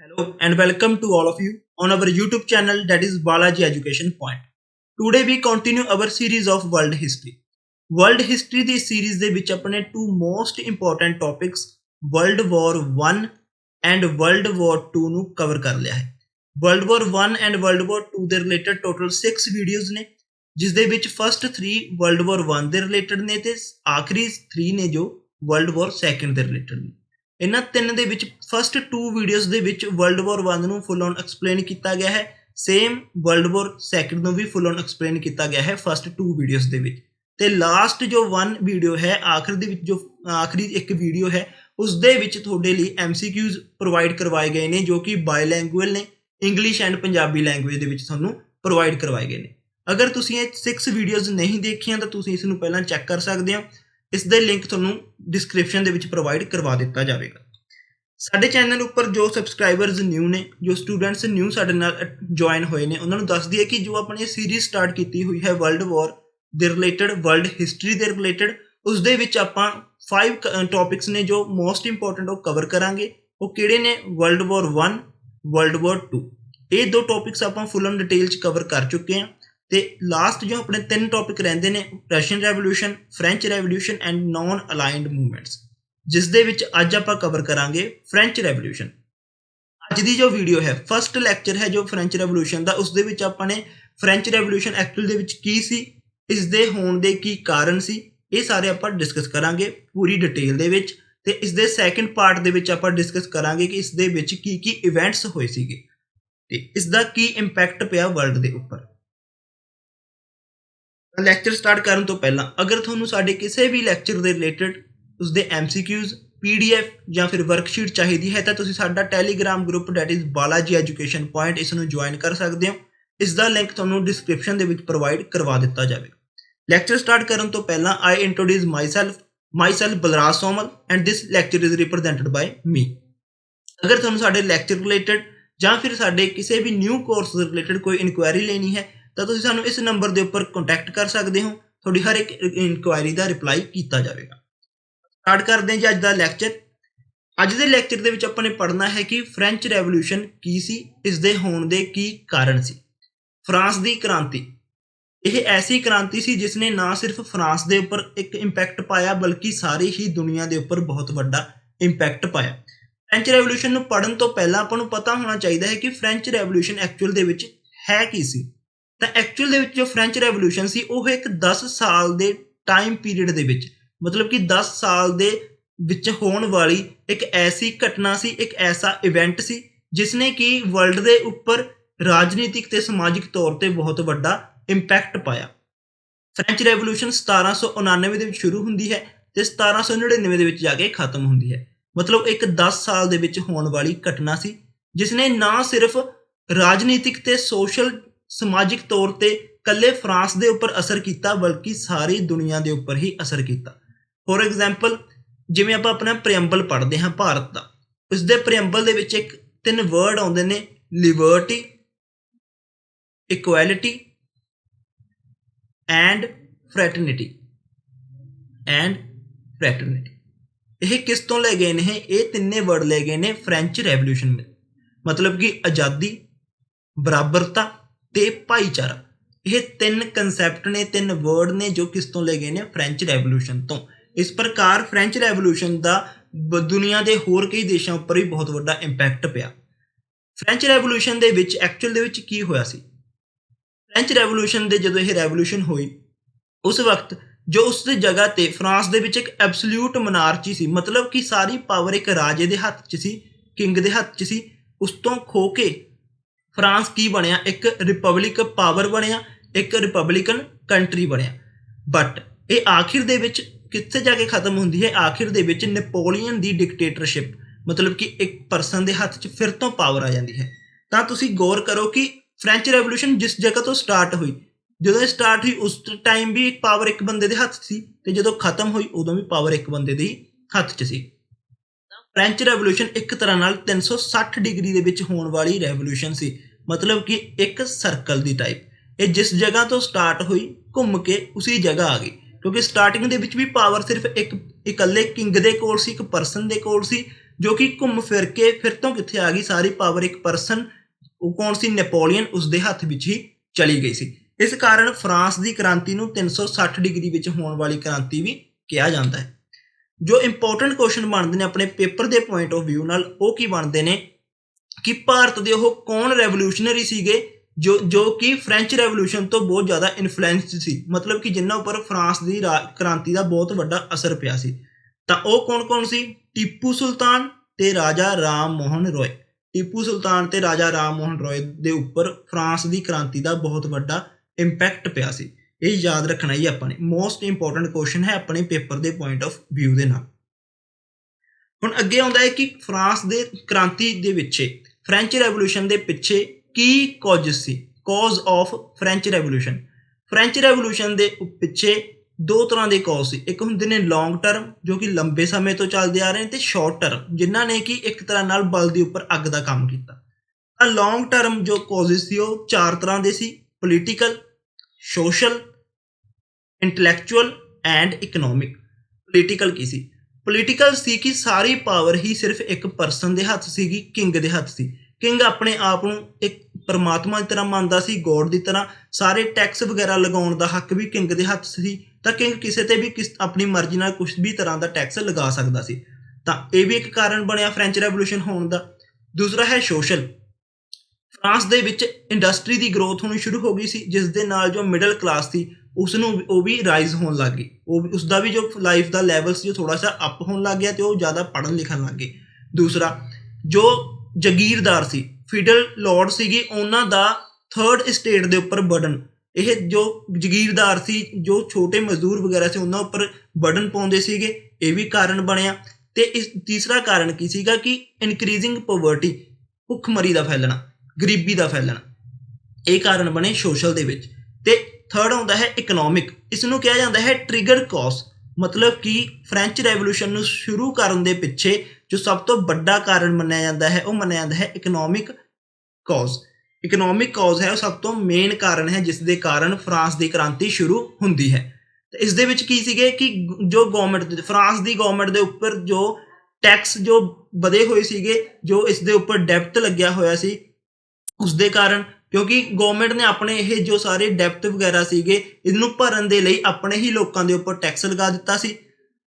Hello and welcome to all of you on our YouTube channel that is Balaji Education Point. Today we continue our series of World History. World History the series ਦੇ ਵਿੱਚ ਆਪਣੇ two most important topics World War I and World War II ਨੂੰ cover ਕਰ ਲਿਆ ਹੈ. World War I and World War II ਦੇ related total 6 videos ਨੇ ਜਿਸ ਦੇ ਵਿੱਚ first 3 World War I ਦੇ related ਨੇ ਤੇ ਆਖਰੀ 3 ਨੇ ਜੋ World War II ਦੇ related ਨੇ. ਇਹਨਾਂ ਤਿੰਨ ਦੇ ਵਿੱਚ ਫਸਟ 2 ਵੀਡੀਓਜ਼ ਦੇ ਵਿੱਚ ਵਰਲਡ ਵਾਰ 1 ਨੂੰ ਫੁੱਲ ਔਨ ਐਕਸਪਲੇਨ ਕੀਤਾ ਗਿਆ ਹੈ, ਸੇਮ ਵਰਲਡ ਵਾਰ 2 ਨੂੰ ਵੀ ਫੁੱਲ ਔਨ ਐਕਸਪਲੇਨ ਕੀਤਾ ਗਿਆ ਹੈ ਫਸਟ 2 ਵੀਡੀਓਜ਼ ਦੇ ਵਿੱਚ। ਤੇ ਲਾਸਟ ਜੋ 1 ਵੀਡੀਓ ਹੈ ਆਖਰ ਦੇ ਵਿੱਚ ਜੋ ਆਖਰੀ ਇੱਕ ਵੀਡੀਓ ਹੈ ਉਸ ਦੇ ਵਿੱਚ ਤੁਹਾਡੇ ਲਈ MCQs ਪ੍ਰੋਵਾਈਡ ਕਰਵਾਏ ਗਏ ਨੇ ਜੋ ਕਿ ਬਾਇਲੈਂਗੁਅਲ ਨੇ, ਇੰਗਲਿਸ਼ ਐਂਡ ਪੰਜਾਬੀ ਲੈਂਗੁਏਜ ਦੇ ਵਿੱਚ ਤੁਹਾਨੂੰ ਪ੍ਰੋਵਾਈਡ ਕਰਵਾਏ ਗਏ ਨੇ। ਅਗਰ ਤੁਸੀਂ ਇਹ 6 ਵੀਡੀਓਜ਼ ਨਹੀਂ ਦੇਖੀਆਂ ਤਾਂ ਤੁਸੀਂ ਇਸ ਨੂੰ ਪਹਿਲਾਂ ਚੈੱਕ ਕਰ ਸਕਦੇ ਹੋ, ਇਸ ਦੇ ਲਿੰਕ ਤੁਹਾਨੂੰ ਡਿਸਕ੍ਰਿਪਸ਼ਨ ਦੇ ਵਿੱਚ ਪ੍ਰੋਵਾਈਡ ਕਰਵਾ ਦਿੱਤਾ ਜਾਵੇਗਾ। ਸਾਡੇ ਚੈਨਲ ਉੱਪਰ ਜੋ ਸਬਸਕ੍ਰਾਈਬਰਸ ਨਿਊ ਨੇ, ਜੋ ਸਟੂਡੈਂਟਸ ਨਿਊ ਸਾਡੇ ਨਾਲ ਜੁਆਇਨ ਹੋਏ ਨੇ, ਉਹਨਾਂ ਨੂੰ ਦੱਸ ਦਈਏ ਕਿ ਜੋ ਆਪਣੀ ਸੀਰੀਜ਼ ਸਟਾਰਟ ਕੀਤੀ ਹੋਈ ਹੈ ਵਰਲਡ ਵਾਰ ਦੇ ਰਿਲੇਟਡ, ਵਰਲਡ ਹਿਸਟਰੀ ਦੇ ਰਿਲੇਟਡ, ਉਸ ਦੇ ਵਿੱਚ ਆਪਾਂ 5 ਟੌਪਿਕਸ ਨੇ ਜੋ ਮੋਸਟ ਇੰਪੋਰਟੈਂਟ ਉਹ ਕਵਰ ਕਰਾਂਗੇ। ਉਹ ਕਿਹੜੇ ਨੇ? World war 1, world war 2। ਇਹ ਦੋ ਟੌਪਿਕਸ ਆਪਾਂ ਫੁੱਲ ਔਨ ਡਿਟੇਲ 'ਚ ਕਵਰ ਕਰ ਚੁੱਕੇ ਹਾਂ। ਤੇ ਲਾਸਟ ਜੋ ਆਪਣੇ 3 ਟੌਪਿਕ ਰਹਿੰਦੇ ਨੇ Russian revolution, French revolution and non aligned movements, ਜਿਸ ਦੇ ਵਿੱਚ ਅੱਜ ਆਪਾਂ ਕਵਰ ਕਰਾਂਗੇ ਫ੍ਰੈਂਚ ਰੈਵੋਲੂਸ਼ਨ। ਅੱਜ ਦੀ ਜੋ ਵੀਡੀਓ ਹੈ ਫਸਟ ਲੈਕਚਰ ਹੈ ਜੋ ਫ੍ਰੈਂਚ ਰੈਵੋਲੂਸ਼ਨ ਦਾ, ਉਸ ਦੇ ਵਿੱਚ ਆਪਾਂ ਨੇ ਫ੍ਰੈਂਚ ਰੈਵੋਲੂਸ਼ਨ ਐਕਚੁਅਲ ਦੇ ਵਿੱਚ ਕੀ ਸੀ, ਇਸ ਦੇ ਹੋਣ ਦੇ ਕੀ ਕਾਰਨ ਸੀ, ਇਹ ਸਾਰੇ ਆਪਾਂ ਡਿਸਕਸ ਕਰਾਂਗੇ ਪੂਰੀ ਡਿਟੇਲ ਦੇ ਵਿੱਚ। ਤੇ ਇਸ ਦੇ ਸੈਕੰਡ ਪਾਰਟ ਦੇ ਵਿੱਚ ਆਪਾਂ ਡਿਸਕਸ ਕਰਾਂਗੇ ਕਿ ਇਸ ਦੇ ਵਿੱਚ ਕੀ ਕੀ ਇਵੈਂਟਸ ਹੋਏ ਸੀਗੇ ਤੇ ਇਸ ਦਾ ਕੀ ਇੰਪੈਕਟ ਪਿਆ ਵਰਲਡ ਦੇ ਉੱਪਰ। ਲੈਕਚਰ ਸਟਾਰਟ ਕਰਨ ਤੋਂ ਪਹਿਲਾਂ ਅਗਰ ਤੁਹਾਨੂੰ ਸਾਡੇ ਕਿਸੇ ਵੀ ਲੈਕਚਰ ਦੇ ਰਿਲੇਟਡ ਉਸਦੇ MCQs, PDF ਜਾਂ ਫਿਰ ਵਰਕਸ਼ੀਟ ਚਾਹੀਦੀ ਹੈ ਤਾਂ ਤੁਸੀਂ ਸਾਡਾ Telegram group that is Balaji education point, ਇਸ ਨੂੰ ਜੁਆਇਨ ਕਰ ਸਕਦੇ ਹੋ। ਇਸ ਦਾ ਲਿੰਕ ਤੁਹਾਨੂੰ ਡਿਸਕ੍ਰਿਪਸ਼ਨ ਦੇ ਵਿੱਚ ਪ੍ਰੋਵਾਈਡ ਕਰਵਾ ਦਿੱਤਾ ਜਾਵੇਗਾ। ਲੈਕਚਰ ਸਟਾਰਟ ਕਰਨ ਤੋਂ ਪਹਿਲਾਂ I introduce myself Balraj Somal and this lecture is represented by me. ਅਗਰ ਤੁਹਾਨੂੰ ਸਾਡੇ ਲੈਕਚਰ ਰਿਲੇਟਡ ਜਾਂ ਫਿਰ ਸਾਡੇ ਕਿਸੇ ਵੀ ਨਿਊ ਕੋਰਸ ਦੇ ਰਿਲੇਟਡ ਕੋਈ ਇਨਕੁਆਇਰੀ ਲੈਣੀ ਹੈ ਤਾਂ ਤੁਸੀਂ ਸਾਨੂੰ ਇਸ ਨੰਬਰ ਦੇ ਉੱਪਰ ਕੰਟੈਕਟ ਕਰ ਸਕਦੇ ਹੋ, ਤੁਹਾਡੀ ਹਰ ਇੱਕ ਇਨਕੁਆਇਰੀ ਦਾ ਰਿਪਲਾਈ ਕੀਤਾ ਜਾਵੇਗਾ। ਸਟਾਰਟ ਕਰਦੇ ਹਾਂ ਜੀ ਅੱਜ ਦਾ ਲੈਕਚਰ। ਅੱਜ ਦੇ ਲੈਕਚਰ ਦੇ ਵਿੱਚ ਆਪਾਂ ਨੇ ਪੜ੍ਹਨਾ ਹੈ ਕਿ ਫ੍ਰੈਂਚ ਰੈਵੋਲੂਸ਼ਨ ਕੀ ਸੀ, ਇਸ ਦੇ ਹੋਣ ਦੇ ਕੀ ਕਾਰਨ ਸੀ। ਫਰਾਂਸ ਦੀ ਕ੍ਰਾਂਤੀ, ਇਹ ਐਸੀ ਕ੍ਰਾਂਤੀ ਸੀ ਜਿਸ ਨੇ ਨਾ ਸਿਰਫ ਫਰਾਂਸ ਦੇ ਉੱਪਰ ਇੱਕ ਇੰਪੈਕਟ ਪਾਇਆ ਬਲਕਿ ਸਾਰੀ ਹੀ ਦੁਨੀਆ ਦੇ ਉੱਪਰ ਬਹੁਤ ਵੱਡਾ ਇੰਪੈਕਟ ਪਾਇਆ। ਫ੍ਰੈਂਚ ਰੈਵੋਲੂਸ਼ਨ ਨੂੰ ਪੜ੍ਹਨ ਤੋਂ ਪਹਿਲਾਂ ਆਪਾਂ ਨੂੰ ਪਤਾ ਹੋਣਾ ਚਾਹੀਦਾ ਹੈ ਕਿ ਫ੍ਰੈਂਚ ਰੈਵੋਲੂਸ਼ਨ ਐਕਚੁਅਲ ਦੇ ਵਿੱਚ ਹੈ ਕੀ ਸੀ। ਤਾਂ ਐਕਚੁਅਲ ਦੇ ਵਿੱਚ ਜੋ ਫ੍ਰੈਂਚ ਰੈਵੋਲੂਸ਼ਨ ਸੀ ਉਹ ਇੱਕ 10 ਸਾਲ ਦੇ ਟਾਈਮ ਪੀਰੀਅਡ ਦੇ ਵਿੱਚ, ਮਤਲਬ ਕਿ 10 ਸਾਲ ਦੇ ਵਿੱਚ ਹੋਣ ਵਾਲੀ ਇੱਕ ਐਸੀ ਘਟਨਾ ਸੀ, ਇੱਕ ਐਸਾ ਇਵੈਂਟ ਸੀ ਜਿਸ ਨੇ ਕਿ ਵਰਲਡ ਦੇ ਉੱਪਰ ਰਾਜਨੀਤਿਕ ਤੇ ਸਮਾਜਿਕ ਤੌਰ ਤੇ ਬਹੁਤ ਵੱਡਾ ਇੰਪੈਕਟ ਪਾਇਆ। ਫ੍ਰੈਂਚ ਰੈਵੋਲੂਸ਼ਨ 1799 ਦੇ ਵਿੱਚ ਸ਼ੁਰੂ ਹੁੰਦੀ ਹੈ ਤੇ 1799 ਦੇ ਵਿੱਚ ਜਾ ਕੇ ਖਤਮ ਹੁੰਦੀ ਹੈ। ਮਤਲਬ ਇੱਕ 10 ਸਾਲ ਦੇ ਵਿੱਚ ਹੋਣ ਵਾਲੀ ਘਟਨਾ ਸੀ ਜਿਸ ਨੇ ਨਾ ਸਿਰਫ ਰਾਜਨੀਤਿਕ ਤੇ ਸੋਸ਼ਲ ਸਮਾਜਿਕ ਤੌਰ ਤੇ ਕੱਲੇ ਫਰਾਂਸ ਦੇ ਉੱਪਰ ਅਸਰ ਕੀਤਾ ਬਲਕਿ ਸਾਰੀ ਦੁਨੀਆ ਦੇ ਉੱਪਰ ਹੀ ਅਸਰ ਕੀਤਾ। ਫੋਰ ਐਗਜ਼ਾਮਪਲ, ਜਿਵੇਂ ਆਪਾਂ ਆਪਣਾ ਪ੍ਰੀਐਂਬਲ ਪੜ੍ਹਦੇ ਹਾਂ ਭਾਰਤ ਦਾ, ਉਸ ਦੇ ਪ੍ਰੀਐਂਬਲ ਦੇ ਵਿੱਚ 3 ਵਰਡ ਆਉਂਦੇ ਨੇ, ਲਿਬਰਟੀ, ਇਕੁਐਲਿਟੀ ਐਂਡ ਫ੍ਰੈਟਰਨਿਟੀ। ਇਹ ਕਿਸ ਤੋਂ ਲੈ ਗਏ ਨੇ? ਇਹ ਤਿੰਨੇ ਵਰਡ ਲੈ ਗਏ ਨੇ ਫ੍ਰੈਂਚ ਰੈਵੋਲੂਸ਼ਨ ਵਿੱਚ, ਮਤਲਬ ਕਿ ਆਜ਼ਾਦੀ, ਬਰਾਬਰਤਾ ਤੇ ਭਾਈਚਾਰਾ। ਇਹ 3 ਕਨਸੈਪਟ ਨੇ, 3 ਵਰਡ ਨੇ ਜੋ ਕਿਸ ਤੋਂ ਲੈ ਗਏ ਨੇ? ਫ੍ਰੈਂਚ ਰੈਵੋਲੂਸ਼ਨ ਤੋਂ। ਇਸ ਪ੍ਰਕਾਰ ਫ੍ਰੈਂਚ ਰੈਵੋਲੂਸ਼ਨ ਦਾ ਦੁਨੀਆ ਦੇ ਹੋਰ ਕਈ ਦੇਸ਼ਾਂ ਉੱਪਰ ਵੀ ਬਹੁਤ ਵੱਡਾ ਇੰਪੈਕਟ ਪਿਆ। ਫ੍ਰੈਂਚ ਰੈਵੋਲੂਸ਼ਨ ਦੇ ਵਿੱਚ ਐਕਚੁਅਲ ਦੇ ਵਿੱਚ ਕੀ ਹੋਇਆ ਸੀ? ਫ੍ਰੈਂਚ ਰੈਵੋਲੂਸ਼ਨ ਦੇ ਜਦੋਂ ਇਹ ਰੈਵੋਲੂਸ਼ਨ ਹੋਈ ਉਸ ਵਕਤ ਜੋ ਉਸ ਦੀ ਜਗ੍ਹਾ ਤੇ ਫਰਾਂਸ ਦੇ ਵਿੱਚ ਇੱਕ ਐਬਸੋਲਿਊਟ ਮਨਾਰਚੀ ਸੀ, ਮਤਲਬ ਕਿ ਸਾਰੀ ਪਾਵਰ ਇੱਕ ਰਾਜੇ ਦੇ ਹੱਥ 'ਚ ਸੀ, ਕਿੰਗ ਦੇ ਹੱਥ 'ਚ ਸੀ। ਉਸ ਤੋਂ ਖੋ ਕੇ ਫਰਾਂਸ ਕੀ ਬਣਿਆ? ਇੱਕ ਰਿਪਬਲਿਕ ਪਾਵਰ ਬਣਿਆ, ਇੱਕ ਰਿਪਬਲਿਕਨ ਕੰਟਰੀ ਬਣਿਆ। ਬਟ ਇਹ ਆਖਿਰ ਦੇ ਵਿੱਚ ਕਿੱਥੇ ਜਾ ਕੇ ਖਤਮ ਹੁੰਦੀ ਹੈ? ਆਖਿਰ ਦੇ ਵਿੱਚ ਨੈਪੋਲੀਅਨ ਦੀ ਡਿਕਟੇਟਰਸ਼ਿਪ, ਮਤਲਬ ਕਿ ਇੱਕ ਪਰਸਨ ਦੇ ਹੱਥ 'ਚ ਫਿਰ ਤੋਂ ਪਾਵਰ ਆ ਜਾਂਦੀ ਹੈ। ਤਾਂ ਤੁਸੀਂ ਗੌਰ ਕਰੋ ਕਿ ਫ੍ਰੈਂਚ ਰੈਵੋਲੂਸ਼ਨ ਜਿਸ ਜਗ੍ਹਾ ਤੋਂ ਸਟਾਰਟ ਹੋਈ, ਜਦੋਂ ਇਹ ਸਟਾਰਟ ਹੋਈ ਉਸ ਟਾਈਮ ਵੀ ਪਾਵਰ ਇੱਕ ਬੰਦੇ ਦੇ ਹੱਥ ਸੀ ਤੇ ਜਦੋਂ ਖਤਮ ਹੋਈ ਉਦੋਂ ਵੀ ਪਾਵਰ ਇੱਕ ਬੰਦੇ ਦੇ ਹੱਥ 'ਚ ਸੀ। ਫ੍ਰੈਂਚ ਰੈਵੋਲੂਸ਼ਨ ਇੱਕ ਤਰ੍ਹਾਂ ਨਾਲ 360 ਡਿਗਰੀ ਦੇ ਵਿੱਚ ਹੋਣ ਵਾਲੀ ਰੈਵੋਲੂਸ਼ਨ ਸੀ, ਮਤਲਬ ਕਿ ਇੱਕ ਸਰਕਲ ਦੀ ਟਾਈਪ। ਇਹ ਜਿਸ ਜਗ੍ਹਾ ਤੋਂ ਸਟਾਰਟ ਹੋਈ ਘੁੰਮ ਕੇ ਉਸੇ ਜਗ੍ਹਾ ਆ ਗਈ, ਕਿਉਂਕਿ ਸਟਾਰਟਿੰਗ ਦੇ ਵਿੱਚ ਵੀ ਪਾਵਰ ਸਿਰਫ ਇੱਕ ਇਕੱਲੇ ਕਿੰਗ ਦੇ ਕੋਲ ਸੀ, ਇੱਕ ਪਰਸਨ ਦੇ ਕੋਲ ਸੀ। जो कि घूम फिर के फिर तो कित्थे आ गई, सारी पावर एक परसन कौन सी, नैपोलीਅन, उसके हत्थ विच ही चली गई सी। इस कारण फ्रांस की क्रांति नूं 360 डिग्री विच होण वाली क्रांति भी कहा जाता है। जो इंपोर्टेंट क्वेश्चन बनते हैं अपने पेपर के पॉइंट ऑफ व्यू नाल, वो की बनते हैं कि भारत के वो कौन रेवोल्यूशनरी सीगे जो कि फ्रेंच रेवोल्यूशन तो बहुत ज़्यादा इन्फ्लुएंस्ड सी, मतलब कि जिन्होंने उपर फ्रांस की क्रांति का बहुत बड़ा असर पिया सी। तो वो कौन कौन सी? टीपू सुल्तान ते राजा राम मोहन रॉय। टीपू सुल्तान ते राजा राम मोहन रॉय के उपर फ्रांस की क्रांति का बहुत बड़ा इंपैक्ट पिया सी। ये याद रखना ही अपने मोस्ट इंपोर्टेंट क्वेश्चन है अपने पेपर के पॉइंट ऑफ व्यू के नाल। हुण अगे आउंदा है कि फ्रांस के क्रांति के पिछे, फ्रेंच रेवोल्यूशन के पिछे की कॉजेस सी, cause of French revolution. French revolution के पिछे दो तरह के कॉज सी, एक हुंदे ने लॉन्ग टर्म जो कि लंबे समय तो चलते आ रहे हैं, तो शॉर्ट टर्म जिन्हां ने कि एक तरह नाल बल के उपर अग का काम किया। लॉन्ग टर्म जो कॉजेस सी वो चार तरह के सी, political, social, intellectual and economic. Political की सी? पोलीटिकल सी कि सारी पावर ही सिर्फ एक परसन के हत्थ सीगी, किंग के हत्थ सी। किंग अपने आप को एक परमात्मा की तरह मानता सी, गॉड की तरह। सारे टैक्स वगैरह लगाने का हक भी किंग के हत्थ सी, तो किंग किसी ते भी अपनी मर्जी नाल कुछ भी तरह का टैक्स लगा सकता सी। तो यह भी एक कारण बनया फ्रेंच रेवोल्यूशन होने का। दूसरा है सोशल। फ्रांस दे विच इंडस्ट्री की ग्रोथ होनी शुरू हो गई सी, जिस दे नाल जो मिडल क्लास थी उसनों वो भी राइज होने लग गई, उसका भी जो लाइफ का लैवल से थोड़ा सा अप होने लग गया, तो ज़्यादा पढ़न लिखन लग गए। दूसरा जो जगीरदार सी, फीडल लॉर्ड सीगी, उन्हां दा थर्ड स्टेट के उपर बर्डन, ये जो जगीरदार सी, जो छोटे मजदूर वगैरह से उन्होंने उपर बर्डन पाउंदे सीगे, ये भी कारण बनया। तो इस तीसरा कारण की सीगा कि इनक्रीजिंग पॉवर्टी, भुखमरी का फैलना, गरीबी का फैलना, ये कारण बने सोशल दे विच। ते थर्ड आउंदा है इकनॉमिक। इसनूं कहा जाता है ट्रिगर कॉज, मतलब कि फ्रेंच रेवोल्यूशन नूं शुरू करन दे पिछे जो सब तो बड़ा कारण मन्निया जाता है, वो मन्निया जाता है इकनॉमिक कॉज। इकनॉमिक कॉज है वो सब तो मेन कारण है जिस दे कारण फ्रांस की क्रांति शुरू होंदी है। तो इस दे विच की सीगे कि जो गवर्नमेंट, फ्रांस की गवर्नमेंट के उपर जो टैक्स जो बधे हुए सीगे, जो इस दे उपर डेब्ट लग्या होया सी, उसके कारण, क्योंकि गवर्नमेंट ने अपने ये जो सारे डेब्ट वगैरह सीगे इनू भरन दे लई अपने ही लोगों के उपर टैक्स लगा दिता सी।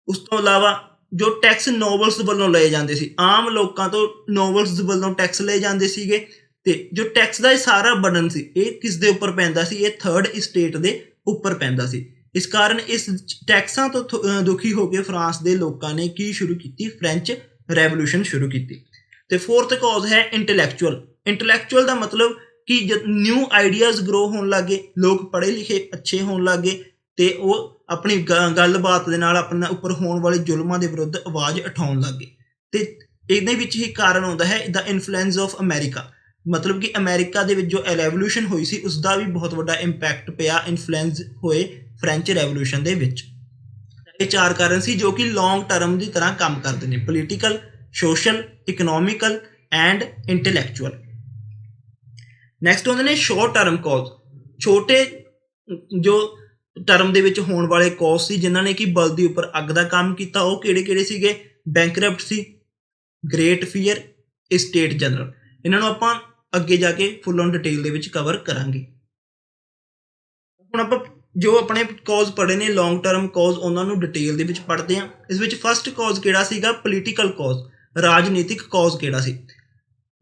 उस तो इलावा जो टैक्स नोबल्स वालों लए जाते सी, आम लोगों तो नोबल्स वालों टैक्स लए जाते सीगे, ते जो टैक्स का सारा बर्डन सी ये किस दे उपर पैंदा सी, ये थर्ड स्टेट दे उपर पैंदा सी। इस कारण इस टैक्सां तो दुखी होकर फ्रांस के लोगों ने की शुरू की, फ्रेंच रेवोल्यूशन शुरू की। तो फोर्थ कॉज है इंटलैक्चुअल। इंटलैक्चुअल का मतलब कि जब न्यू आइडियाज़ ग्रो होने लग गए, लोग पढ़े लिखे अच्छे होने लग गए, तो वो अपनी गलबात के नाल अपने उपर होने वाले जुल्मां के विरुद्ध आवाज़ उठाउण लग गए। तो इहदे विच ही कारण होंदा है द इन्फ्लुएंस ऑफ अमेरिका, मतलब कि अमेरिका दे विच जो रेवोल्यूशन हुई सी उसका भी बहुत बड़ा इंपैक्ट पिया, इन्फ्लुएंस होए फ्रेंच रेवोल्यूशन दे विच। ये चार कारण सी जो कि लॉन्ग टर्म की तरह काम करते हैं, political, social, economical and intellectual. Next होंदे ने शॉर्ट टर्म कॉज। छोटे जो टर्म दे विच होने वाले कॉज सी जिन्हां ने कि बल के उपर अग का काम किया, वो किहड़े-किहड़े सीगे? Bankruptcy, great fear, state general. इन्हां नूं आपां अगे जाके full on detail they which cover करांगे। हुण आपां जो अपने कॉज पढ़े ने लॉन्ग टर्म कॉज, उन्होंने डिटेल दे विच पढ़ते हैं। इस विच फस्ट कॉज किहड़ा सीगा? पोलीटिकल कॉज, राजनीतिक कॉज किहड़ा सी?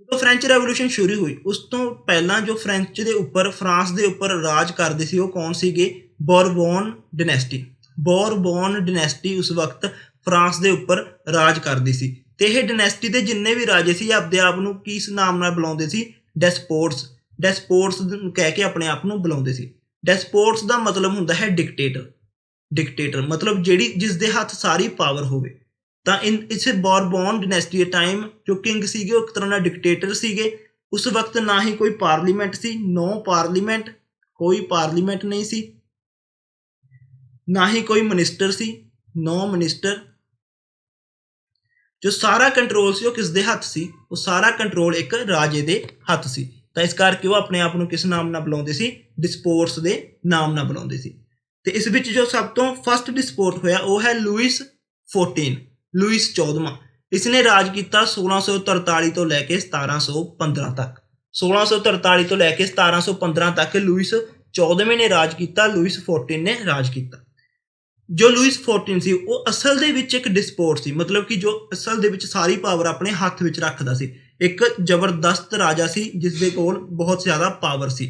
जो फ्रेंच रेवोल्यूशन शुरू हुई उस तो पहला जो फ्रेंच के उपर, फ्रांस के उपर राज करते सी वो कौन सीगे? Bourbon dynasty. बोरबोन डिनेस्टी उस वक्त फ्रांस के उपर राज करती सी, ते यह डिनेस्टी के जिन्ने भी राजे सी अपने आप को किस नाम नाल बुलाउंदे सी? डेस्पोट्स। डेस्पोट्स कह के अपने आप को बुलाउंदे सी। डेस्पोट्स का मतलब हुंदा है डिक्टेटर। डिक्टेटर मतलब जिहड़ी जिस दे हत्थ सारी पावर होवे। तो इस बोरबोन डिनेस्टी के टाइम जो किंग सीगे वो एक तरह का डिक्टेटर सीगे। उस वक्त ना ही कोई पार्लीमेंट सी, नो पार्लीमेंट, कोई पार्लीमेंट नहीं सी, ना ही कोई मिनिस्टर सी, नो मिनिस्टर। जो सारा कंट्रोल सी वो किस दे हत्थ सी? वो सारा कंट्रोल एक राजे दे हत्थ सी। तो इस करके वो अपने आप को किस नाम नाल बुलाउंदे सी? डिस्पोट्स दे नाम नाल बुलाउंदे सी। ते इस विच जो सब तो फस्ट डिस्पोट होया वो है लुइस 14, लुइस 14वां। इसने राज किया 1643 तो लैके 1715 तक। 1643 तो लैके 1715 तक लुइस 14वें ने राज किया, लुइस 14 ने राज किया। जो लुइस 14 ਸੀ ਉਹ ਅਸਲ ਦੇ ਵਿੱਚ ਇੱਕ ਡਿਸਪੋਟ ਸੀ, ਮਤਲਬ ਕਿ ਜੋ ਅਸਲ ਦੇ ਵਿੱਚ ਸਾਰੀ ਪਾਵਰ ਆਪਣੇ ਹੱਥ ਵਿੱਚ ਰੱਖਦਾ ਸੀ, ਇੱਕ ਜ਼ਬਰਦਸਤ ਰਾਜਾ ਸੀ ਜਿਸ ਦੇ ਕੋਲ ਬਹੁਤ ਜ਼ਿਆਦਾ ਪਾਵਰ ਸੀ।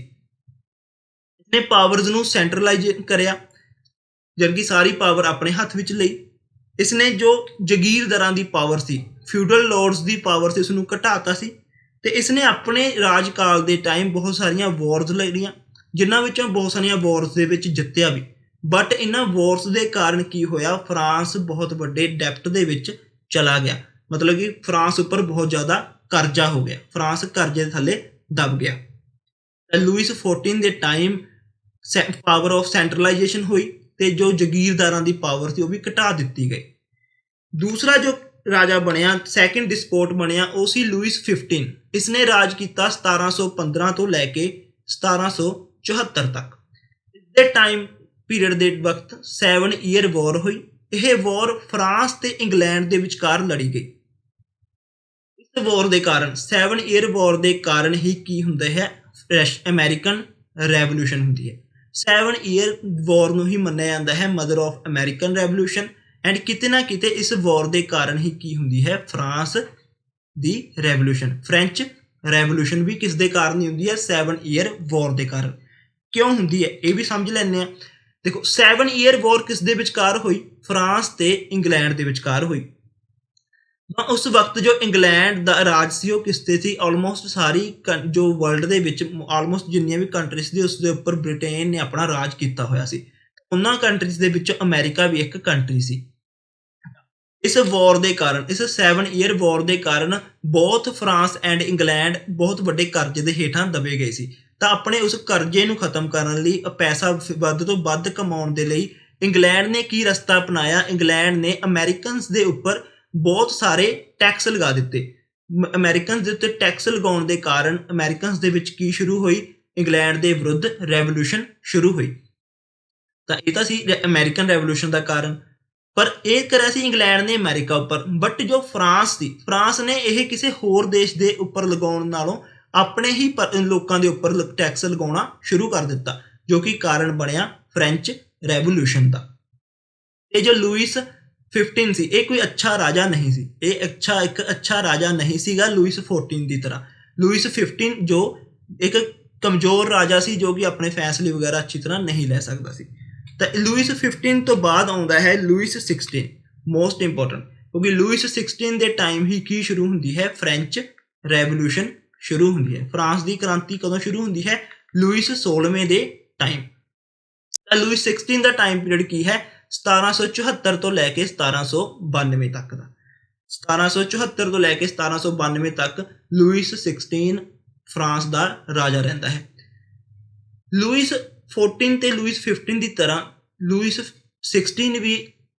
ਇਸਨੇ ਪਾਵਰਸ ਨੂੰ ਸੈਂਟਰਲਾਈਜ਼ ਕਰਿਆ, ਜਦਕਿ ਸਾਰੀ ਪਾਵਰ ਆਪਣੇ ਹੱਥ ਵਿੱਚ ਲਈ। ਇਸਨੇ ਜੋ ਜ਼ਗੀਰਦਾਰਾਂ ਦੀ ਪਾਵਰ ਸੀ, ਫਿਊਡਲ ਲਾਰਡਸ ਦੀ ਪਾਵਰ ਸੀ, ਉਸਨੂੰ ਘਟਾਤਾ ਸੀ। ਤੇ ਇਸਨੇ ਆਪਣੇ ਰਾਜਕਾਲ ਦੇ ਟਾਈਮ ਬਹੁਤ ਸਾਰੀਆਂ ਵਾਰਸ ਲੜੀਆਂ, ਜਿਨ੍ਹਾਂ ਵਿੱਚੋਂ ਬਹੁਤ ਸਾਰੀਆਂ ਵਾਰਸ ਦੇ ਵਿੱਚ ਜਿੱਤਿਆ ਵੀ। ਬਟ ਇਹਨਾਂ ਵਾਰਸ ਦੇ ਕਾਰਨ ਕੀ ਹੋਇਆ, ਫਰਾਂਸ ਬਹੁਤ ਵੱਡੇ ਡੈਪਟ ਦੇ ਵਿੱਚ ਚਲਾ ਗਿਆ, ਮਤਲਬ ਕਿ ਫਰਾਂਸ ਉੱਪਰ ਬਹੁਤ ਜ਼ਿਆਦਾ ਕਰਜ਼ਾ ਹੋ ਗਿਆ, ਫਰਾਂਸ ਕਰਜ਼ੇ ਦੇ ਥੱਲੇ ਦਬ ਗਿਆ। ਲੁਈਸ 14 ਦੇ ਟਾਈਮ ਪਾਵਰ ਆਫ ਸੈਂਟਰਲਾਈਜੇਸ਼ਨ ਹੋਈ ਤੇ ਜੋ ਜ਼ਗੀਰਦਾਰਾਂ ਦੀ ਪਾਵਰ ਸੀ ਉਹ ਵੀ ਘਟਾ ਦਿੱਤੀ ਗਈ। ਦੂਸਰਾ ਜੋ ਰਾਜਾ ਬਣਿਆ, ਸੈਕਿੰਡ ਡਿਸਪੋਟ ਬਣਿਆ, ਉਹ ਸੀ ਲੁਈਸ 15। ਇਸਨੇ ਰਾਜ ਕੀਤਾ 1715 ਤੋਂ ਲੈ ਕੇ 1774 ਤੱਕ। ਇਸਦੇ ਟਾਈਮ ਪੀਰੀਅਡ ਦੇ ਵਕਤ 7 ਈਅਰ ਵਾਰ ਹੋਈ। ਇਹ ਵਾਰ ਫਰਾਂਸ ਤੇ ਇੰਗਲੈਂਡ ਦੇ ਵਿਚਕਾਰ ਲੜੀ ਗਈ। ਇਸ ਵਾਰ ਦੇ ਕਾਰਨ 7 ਈਅਰ ਵਾਰ ਦੇ ਕਾਰਨ ਹੀ ਕੀ ਹੁੰਦਾ ਹੈ, ਅਮਰੀਕਨ ਰੈਵੋਲੂਸ਼ਨ ਹੁੰਦੀ ਹੈ। 7 ਈਅਰ ਵਾਰ ਨੂੰ ਹੀ ਮੰਨਿਆ ਜਾਂਦਾ ਹੈ mother of American revolution. And ਕਿਤੇ ਨਾ ਕਿਤੇ ਇਸ ਵਾਰ ਦੇ ਕਾਰਨ ਹੀ ਕੀ ਹੁੰਦੀ ਹੈ, ਫਰਾਂਸ ਦੀ ਰੈਵੋਲੂਸ਼ਨ। ਫ੍ਰੈਂਚ ਰੈਵੋਲੂਸ਼ਨ ਵੀ ਕਿਸ ਦੇ ਕਾਰਨ ਹੀ ਹੁੰਦੀ ਹੈ, 7 ਈਅਰ ਵਾਰ ਦੇ ਕਾਰਨ। ਕਿਉਂ ਹੁੰਦੀ ਹੈ ਇਹ ਵੀ ਸਮਝ ਲੈਂਦੇ ਹਾਂ। ਦੇਖੋ 7 ਈਅਰ ਵਾਰ ਕਿਸ ਦੇ ਵਿਚਕਾਰ ਹੋਈ, ਫਰਾਂਸ ਤੇ ਇੰਗਲੈਂਡ ਦੇ ਵਿਚਕਾਰ ਹੋਈ। ਉਸ ਵਕਤ ਜੋ ਇੰਗਲੈਂਡ ਦਾ ਰਾਜ ਸੀ ਉਹ ਕਿਸ ਤੇ ਸੀ, ਆਲਮੋਸਟ ਸਾਰੀ ਜੋ ਵਰਲਡ ਦੇ ਵਿੱਚ ਆਲਮੋਸਟ ਜਿੰਨੀਆਂ ਵੀ ਕੰਟਰੀਜ਼ ਸੀ ਉਸ ਦੇ ਉੱਪਰ ਬ੍ਰਿਟੇਨ ਨੇ ਆਪਣਾ ਰਾਜ ਕੀਤਾ ਹੋਇਆ ਸੀ। ਉਹਨਾਂ ਕੰਟਰੀਜ਼ ਦੇ ਵਿੱਚੋਂ ਅਮਰੀਕਾ ਵੀ ਇੱਕ ਕੰਟਰੀ ਸੀ। ਇਸ ਵਾਰ ਦੇ ਕਾਰਨ, ਇਸ 7 ਈਅਰ ਵਾਰ ਦੇ ਕਾਰਨ ਬਹੁਤ ਫਰਾਂਸ ਐਂਡ ਇੰਗਲੈਂਡ ਬਹੁਤ ਵੱਡੇ ਕਰਜ਼ੇ ਦੇ ਹੇਠਾਂ ਦਬੇ ਗਏ ਸੀ। ਤਾਂ ਆਪਣੇ ਉਸ ਕਰਜ਼ੇ ਨੂੰ ਖਤਮ ਕਰਨ ਲਈ, ਪੈਸਾ ਵੱਧ ਤੋਂ ਵੱਧ ਕਮਾਉਣ ਦੇ ਲਈ ਇੰਗਲੈਂਡ ਨੇ ਕੀ ਰਸਤਾ ਅਪਣਾਇਆ, ਇੰਗਲੈਂਡ ਨੇ ਅਮਰੀਕਨਸ ਦੇ ਉੱਪਰ ਬਹੁਤ ਸਾਰੇ ਟੈਕਸ ਲਗਾ ਦਿੱਤੇ। ਅਮਰੀਕਨਸ ਦੇ ਉੱਤੇ ਟੈਕਸ ਲਗਾਉਣ ਦੇ ਕਾਰਨ ਅਮਰੀਕਨਸ ਦੇ ਵਿੱਚ ਕੀ ਸ਼ੁਰੂ ਹੋਈ, ਇੰਗਲੈਂਡ ਦੇ ਵਿਰੁੱਧ ਰੈਵੋਲੂਸ਼ਨ ਸ਼ੁਰੂ ਹੋਈ। ਤਾਂ ਇਹ ਤਾਂ ਸੀ ਅਮਰੀਕਨ ਰੈਵੋਲੂਸ਼ਨ ਦਾ ਕਾਰਨ। ਪਰ ਇਹ ਕਰਿਆ ਸੀ ਇੰਗਲੈਂਡ ਨੇ ਅਮਰੀਕਾ ਉੱਪਰ। ਬਟ ਜੋ ਫਰਾਂਸ ਸੀ, ਫਰਾਂਸ ਨੇ ਇਹ ਕਿਸੇ ਹੋਰ ਦੇਸ਼ ਦੇ ਉੱਪਰ ਲਗਾਉਣ ਨਾਲੋਂ ਆਪਣੇ ਹੀ ਲੋਕਾਂ ਦੇ ਉੱਪਰ ਟੈਕਸ ਲਗਾਉਣਾ ਸ਼ੁਰੂ ਕਰ ਦਿੱਤਾ, ਜੋ ਕਿ ਕਾਰਨ ਬਣਿਆ ਫ੍ਰੈਂਚ ਰੈਵੋਲੂਸ਼ਨ ਦਾ। ਇਹ ਜੋ ਲੁਈਸ 15 ਸੀ ਇਹ ਕੋਈ ਅੱਛਾ ਰਾਜਾ ਨਹੀਂ ਸੀ, ਇਹ ਇੱਕ ਅੱਛਾ ਰਾਜਾ ਨਹੀਂ ਸੀਗਾ ਲੁਈਸ 14 ਦੀ ਤਰ੍ਹਾਂ। ਲੁਈਸ 15 ਜੋ ਇੱਕ ਕਮਜ਼ੋਰ ਰਾਜਾ ਸੀ, ਜੋ ਕਿ ਆਪਣੇ ਫੈਸਲੇ ਵਗੈਰਾ ਅੱਛੀ ਤਰ੍ਹਾਂ ਨਹੀਂ ਲੈ ਸਕਦਾ ਸੀ। ਤਾਂ ਲੁਈਸ 15 ਤੋਂ ਬਾਅਦ ਆਉਂਦਾ ਹੈ ਲੁਈਸ 16, ਮੋਸਟ ਇੰਪੋਰਟੈਂਟ, ਕਿਉਂਕਿ ਲੁਈਸ 16 ਦੇ ਟਾਈਮ ਹੀ ਕੀ ਸ਼ੁਰੂ ਹੁੰਦੀ ਹੈ, ਫ੍ਰੈਂਚ ਰੈਵੋਲੂਸ਼ਨ ਸ਼ੁਰੂ ਹੁੰਦੀ ਹੈ। ਫਰਾਂਸ ਦੀ ਕ੍ਰਾਂਤੀ ਕਦੋਂ ਸ਼ੁਰੂ ਹੁੰਦੀ ਹੈ, ਲੁਈਸ 16ਵੇਂ ਦੇ ਟਾਈਮ। ਤਾਂ ਲੁਈਸ 16 ਦਾ ਟਾਈਮ ਪੀਰੀਅਡ ਕੀ ਹੈ, 1774 ਤੋਂ ਲੈ ਕੇ 1792 ਤੱਕ ਦਾ। 1774 ਤੋਂ ਲੈ ਕੇ 1792 ਤੱਕ ਲੁਈਸ 16 ਫਰਾਂਸ ਦਾ ਰਾਜਾ ਰਹਿੰਦਾ ਹੈ। ਲੁਈਸ 14 ਤੇ ਲੁਈਸ 15 ਦੀ ਤਰ੍ਹਾਂ ਲੁਈਸ 16 ਵੀ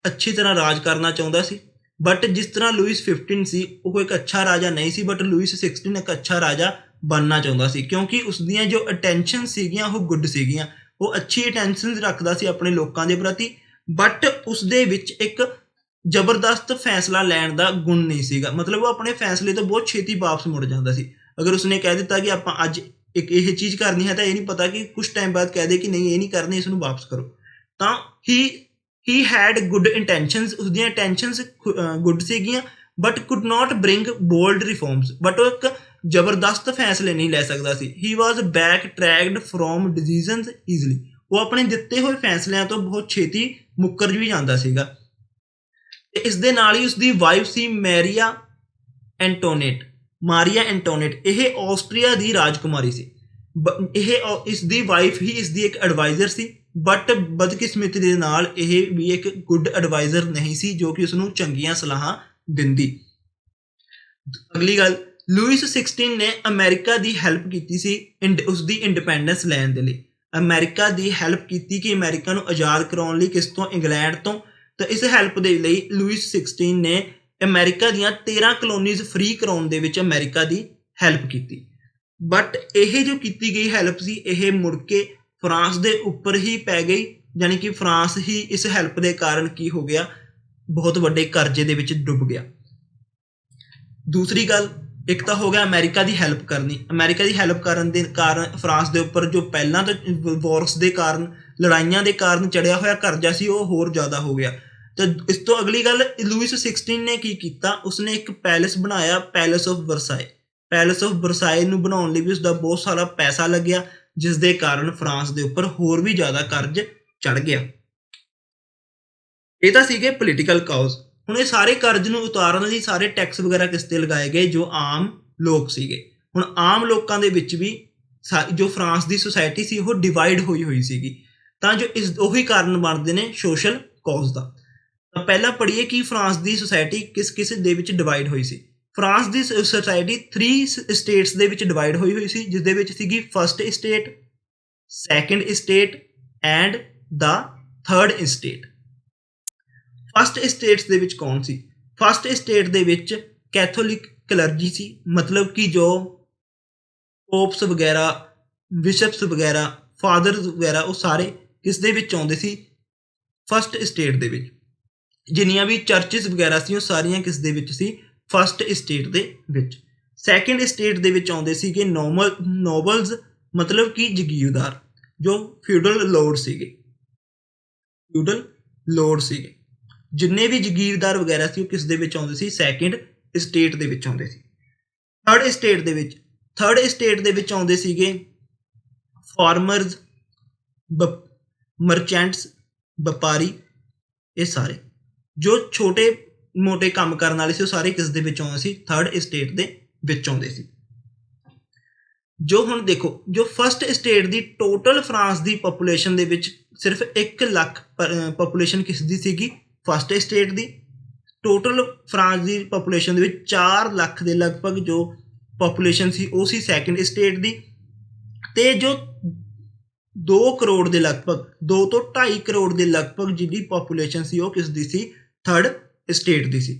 ਅੱਛੀ ਤਰ੍ਹਾਂ ਰਾਜ ਕਰਨਾ ਚਾਹੁੰਦਾ ਸੀ। ਬਟ ਜਿਸ ਤਰ੍ਹਾਂ ਲੁਈਸ 15 ਸੀ ਉਹ ਇੱਕ ਅੱਛਾ ਰਾਜਾ ਨਹੀਂ ਸੀ, ਬਟ ਲੁਈਸ 16 ਇੱਕ ਅੱਛਾ ਰਾਜਾ ਬਣਨਾ ਚਾਹੁੰਦਾ ਸੀ, ਕਿਉਂਕਿ ਉਸਦੀਆਂ ਜੋ ਅਟੈਂਸ਼ਨ ਸੀਗੀਆਂ ਉਹ ਗੁੱਡ ਸੀਗੀਆਂ, ਉਹ ਅੱਛੀ ਅਟੈਂਸ਼ਨ ਰੱਖਦਾ ਸੀ ਆਪਣੇ ਲੋਕਾਂ ਦੇ ਪ੍ਰਤੀ। ਬਟ ਉਸਦੇ ਵਿੱਚ ਇੱਕ ਜ਼ਬਰਦਸਤ ਫੈਸਲਾ ਲੈਣ ਦਾ ਗੁਣ ਨਹੀਂ ਸੀਗਾ, ਮਤਲਬ ਉਹ ਆਪਣੇ ਫੈਸਲੇ ਤੋਂ ਬਹੁਤ ਛੇਤੀ ਵਾਪਸ ਮੁੜ ਜਾਂਦਾ ਸੀ। ਅਗਰ ਉਸਨੇ ਕਹਿ ਦਿੱਤਾ ਕਿ ਆਪਾਂ ਅੱਜ ਇੱਕ ਇਹ ਚੀਜ਼ ਕਰਨੀ ਹੈ, ਤਾਂ ਇਹ ਨਹੀਂ ਪਤਾ ਕਿ ਕੁਛ ਟਾਈਮ ਬਾਅਦ ਕਹਿ ਦੇ ਕਿ ਨਹੀਂ ਇਹ ਨਹੀਂ ਕਰਨੀ, ਇਸ ਨੂੰ ਵਾਪਸ ਕਰੋ। ਤਾਂ ਹੀ ਹੈਡ ਗੁੱਡ ਇੰਟੈਂਸ਼ਨਸ, ਉਸਦੀਆਂ ਇੰਟੈਂਸ਼ਨਸ ਗੁੱਡ ਸੀਗੀਆਂ, but could not bring bold reforms, but ਉਹ ਇੱਕ ਜ਼ਬਰਦਸਤ ਫੈਸਲੇ ਨਹੀਂ ਲੈ ਸਕਦਾ ਸੀ। He was backtracked from decisions easily, ਉਹ ਆਪਣੇ ਦਿੱਤੇ ਹੋਏ ਫੈਸਲਿਆਂ ਤੋਂ ਬਹੁਤ ਛੇਤੀ ਮੁੱਕਰ ਵੀ ਜਾਂਦਾ ਸੀਗਾ। ਤੇ ਇਸ ਦੇ ਨਾਲ ਹੀ ਉਸਦੀ ਵਾਈਫ ਸੀ ਮਾਰੀਆ ਐਂਟੋਨੇਟ। ਇਹ ਆਸਟਰੀਆ ਦੀ ਰਾਜਕੁਮਾਰੀ ਸੀ। ਇਹ ਇਸ ਦੀ ਵਾਈਫ ਹੀ ਇਸ ਦੀ ਇੱਕ ਐਡਵਾਈਜ਼ਰ ਸੀ, ਬਟ ਬਦਕਿਸਮਤੀ ਦੇ ਨਾਲ ਇਹ ਵੀ ਇੱਕ ਗੁੱਡ ਐਡਵਾਈਜ਼ਰ ਨਹੀਂ ਸੀ, ਜੋ ਕਿ ਉਸਨੂੰ ਚੰਗੀਆਂ ਸਲਾਹਾਂ ਦਿੰਦੀ। ਅਗਲੀ ਗੱਲ, ਲੁਈਸ 16 ਨੇ ਅਮਰੀਕਾ ਦੀ ਹੈਲਪ ਕੀਤੀ ਸੀ ਉਸਦੀ ਇੰਡੀਪੈਂਡੈਂਸ ਲੈਣ ਦੇ ਲਈ। ਅਮਰੀਕਾ ਦੀ ਹੈਲਪ ਕੀਤੀ ਕਿ ਅਮਰੀਕਾ ਨੂੰ ਆਜ਼ਾਦ ਕਰਾਉਣ ਲਈ ਕਿਸ ਤੋਂ, ਇੰਗਲੈਂਡ ਤੋਂ। ਤਾਂ ਇਸ ਹੈਲਪ ਦੇ ਲਈ ਲੁਈਸ 16 ਨੇ ਅਮਰੀਕਾ ਦੀਆਂ 13 ਕਲੋਨੀਜ਼ ਫ੍ਰੀ ਕਰਾਉਣ ਦੇ ਵਿੱਚ ਅਮਰੀਕਾ ਦੀ ਹੈਲਪ ਕੀਤੀ। ਬਟ ਇਹ ਜੋ ਕੀਤੀ ਗਈ ਹੈਲਪ ਸੀ ਇਹ ਮੁੜ ਕੇ ਫਰਾਂਸ ਦੇ ਉੱਪਰ ਹੀ ਪੈ ਗਈ, ਯਾਨੀ ਕਿ ਫਰਾਂਸ ਹੀ ਇਸ ਹੈਲਪ ਦੇ ਕਾਰਨ ਕੀ ਹੋ ਗਿਆ, ਬਹੁਤ ਵੱਡੇ ਕਰਜ਼ੇ ਦੇ ਵਿੱਚ ਡੁੱਬ ਗਿਆ। दूसरी गल, एक तो हो गया अमेरिका की हैल्प करनी। अमेरिका की हैल्प करन दे कारण फ्रांस के उपर जो पहला तो वॉर्स के कारण लड़ाइयां के कारण चढ़िया हुआ करजा सी वो होर ज़्यादा हो गया। तो इस तो अगली गल, लुइस 16 ने की कीता, उसने एक पैलेस बनाया, पैलेस ऑफ वर्साए। पैलेस ऑफ वर्साए नूं बनाउण लई भी उसका बहुत सारा पैसा लग्या, जिस दे कारण फ्रांस के उपर होर भी ज़्यादा कर्ज चढ़ गया। ये तो सीगे पोलीटिकल कॉज। हुण ये सारे कर्ज नूं उतारन लई सारे टैक्स वगैरह किस ते लगाए गए, जो आम लोग सीगे। हुण आम लोकां दे विच भी जो फ्रांस की सोसाइटी सी वो डिवाइड होई सीगी, तां जो इस उही कारण बनदे ने सोशल कॉज दा। तां पहलां पढ़ीए कि फ्रांस की सोसाइटी किस किस दे विच डिवाइड होई सी। फ्रांस की सोसाइटी 3 स्टेट्स दे विच डिवाइड होई सी, जिस दे विच सीगी first state, second state and the third state. First states दे विच कौन सी? फर्स्ट स्टेट दे विच कैथोलिक कलर्जी सी, मतलब कि जो पोप्स वगैरह, बिशप्स वगैरह, फादर्स वगैरह वो सारे किस दे विच आउंदे सी? फर्स्ट स्टेट दे विच। जिन्नियां भी चर्चिस वगैरह सी वो सारियां किस दे विच सी? फर्स्ट स्टेट दे विच। सैकेंड स्टेट दे विच आउंदे सीगे नोबल्स, मतलब कि जगीरदार, जो फ्यूडल लॉर्ड सीगे। फ्यूडल लॉर्ड सीगे। जिन्ने भी जगीरदार वगैरह सी किस दे विच आउंदे सी? सैकेंड स्टेट दे विच आउंदे सी। थर्ड स्टेट दे विच, थर्ड स्टेट दे विच आउंदे सीगे फार्मर्स, मर्चेंट्स, व्यापारी, ये सारे जो छोटे मोटे काम करने वाले सी वो सारे किस दे विच आउंदे सी? थर्ड स्टेट दे विच आउंदे सी। जो हुण देखो, जो फर्स्ट स्टेट की टोटल फ्रांस की पॉपूलेशन दे विच सिर्फ 1 लाख पॉपूलेशन किस दी सीगी? फर्स्ट स्टेट की। टोटल फ्रांस की पॉपूलेशन दे विच 4 लाख के लगभग जो पॉपूलेशन सी वो सी सैकेंड स्टेट की, ते जो 2 करोड़ के लगभग, 2 तो 2.5 करोड़ के लगभग जिहदी पॉपूलेशन सी वो किस दी सी? थर्ड स्टेट की सी।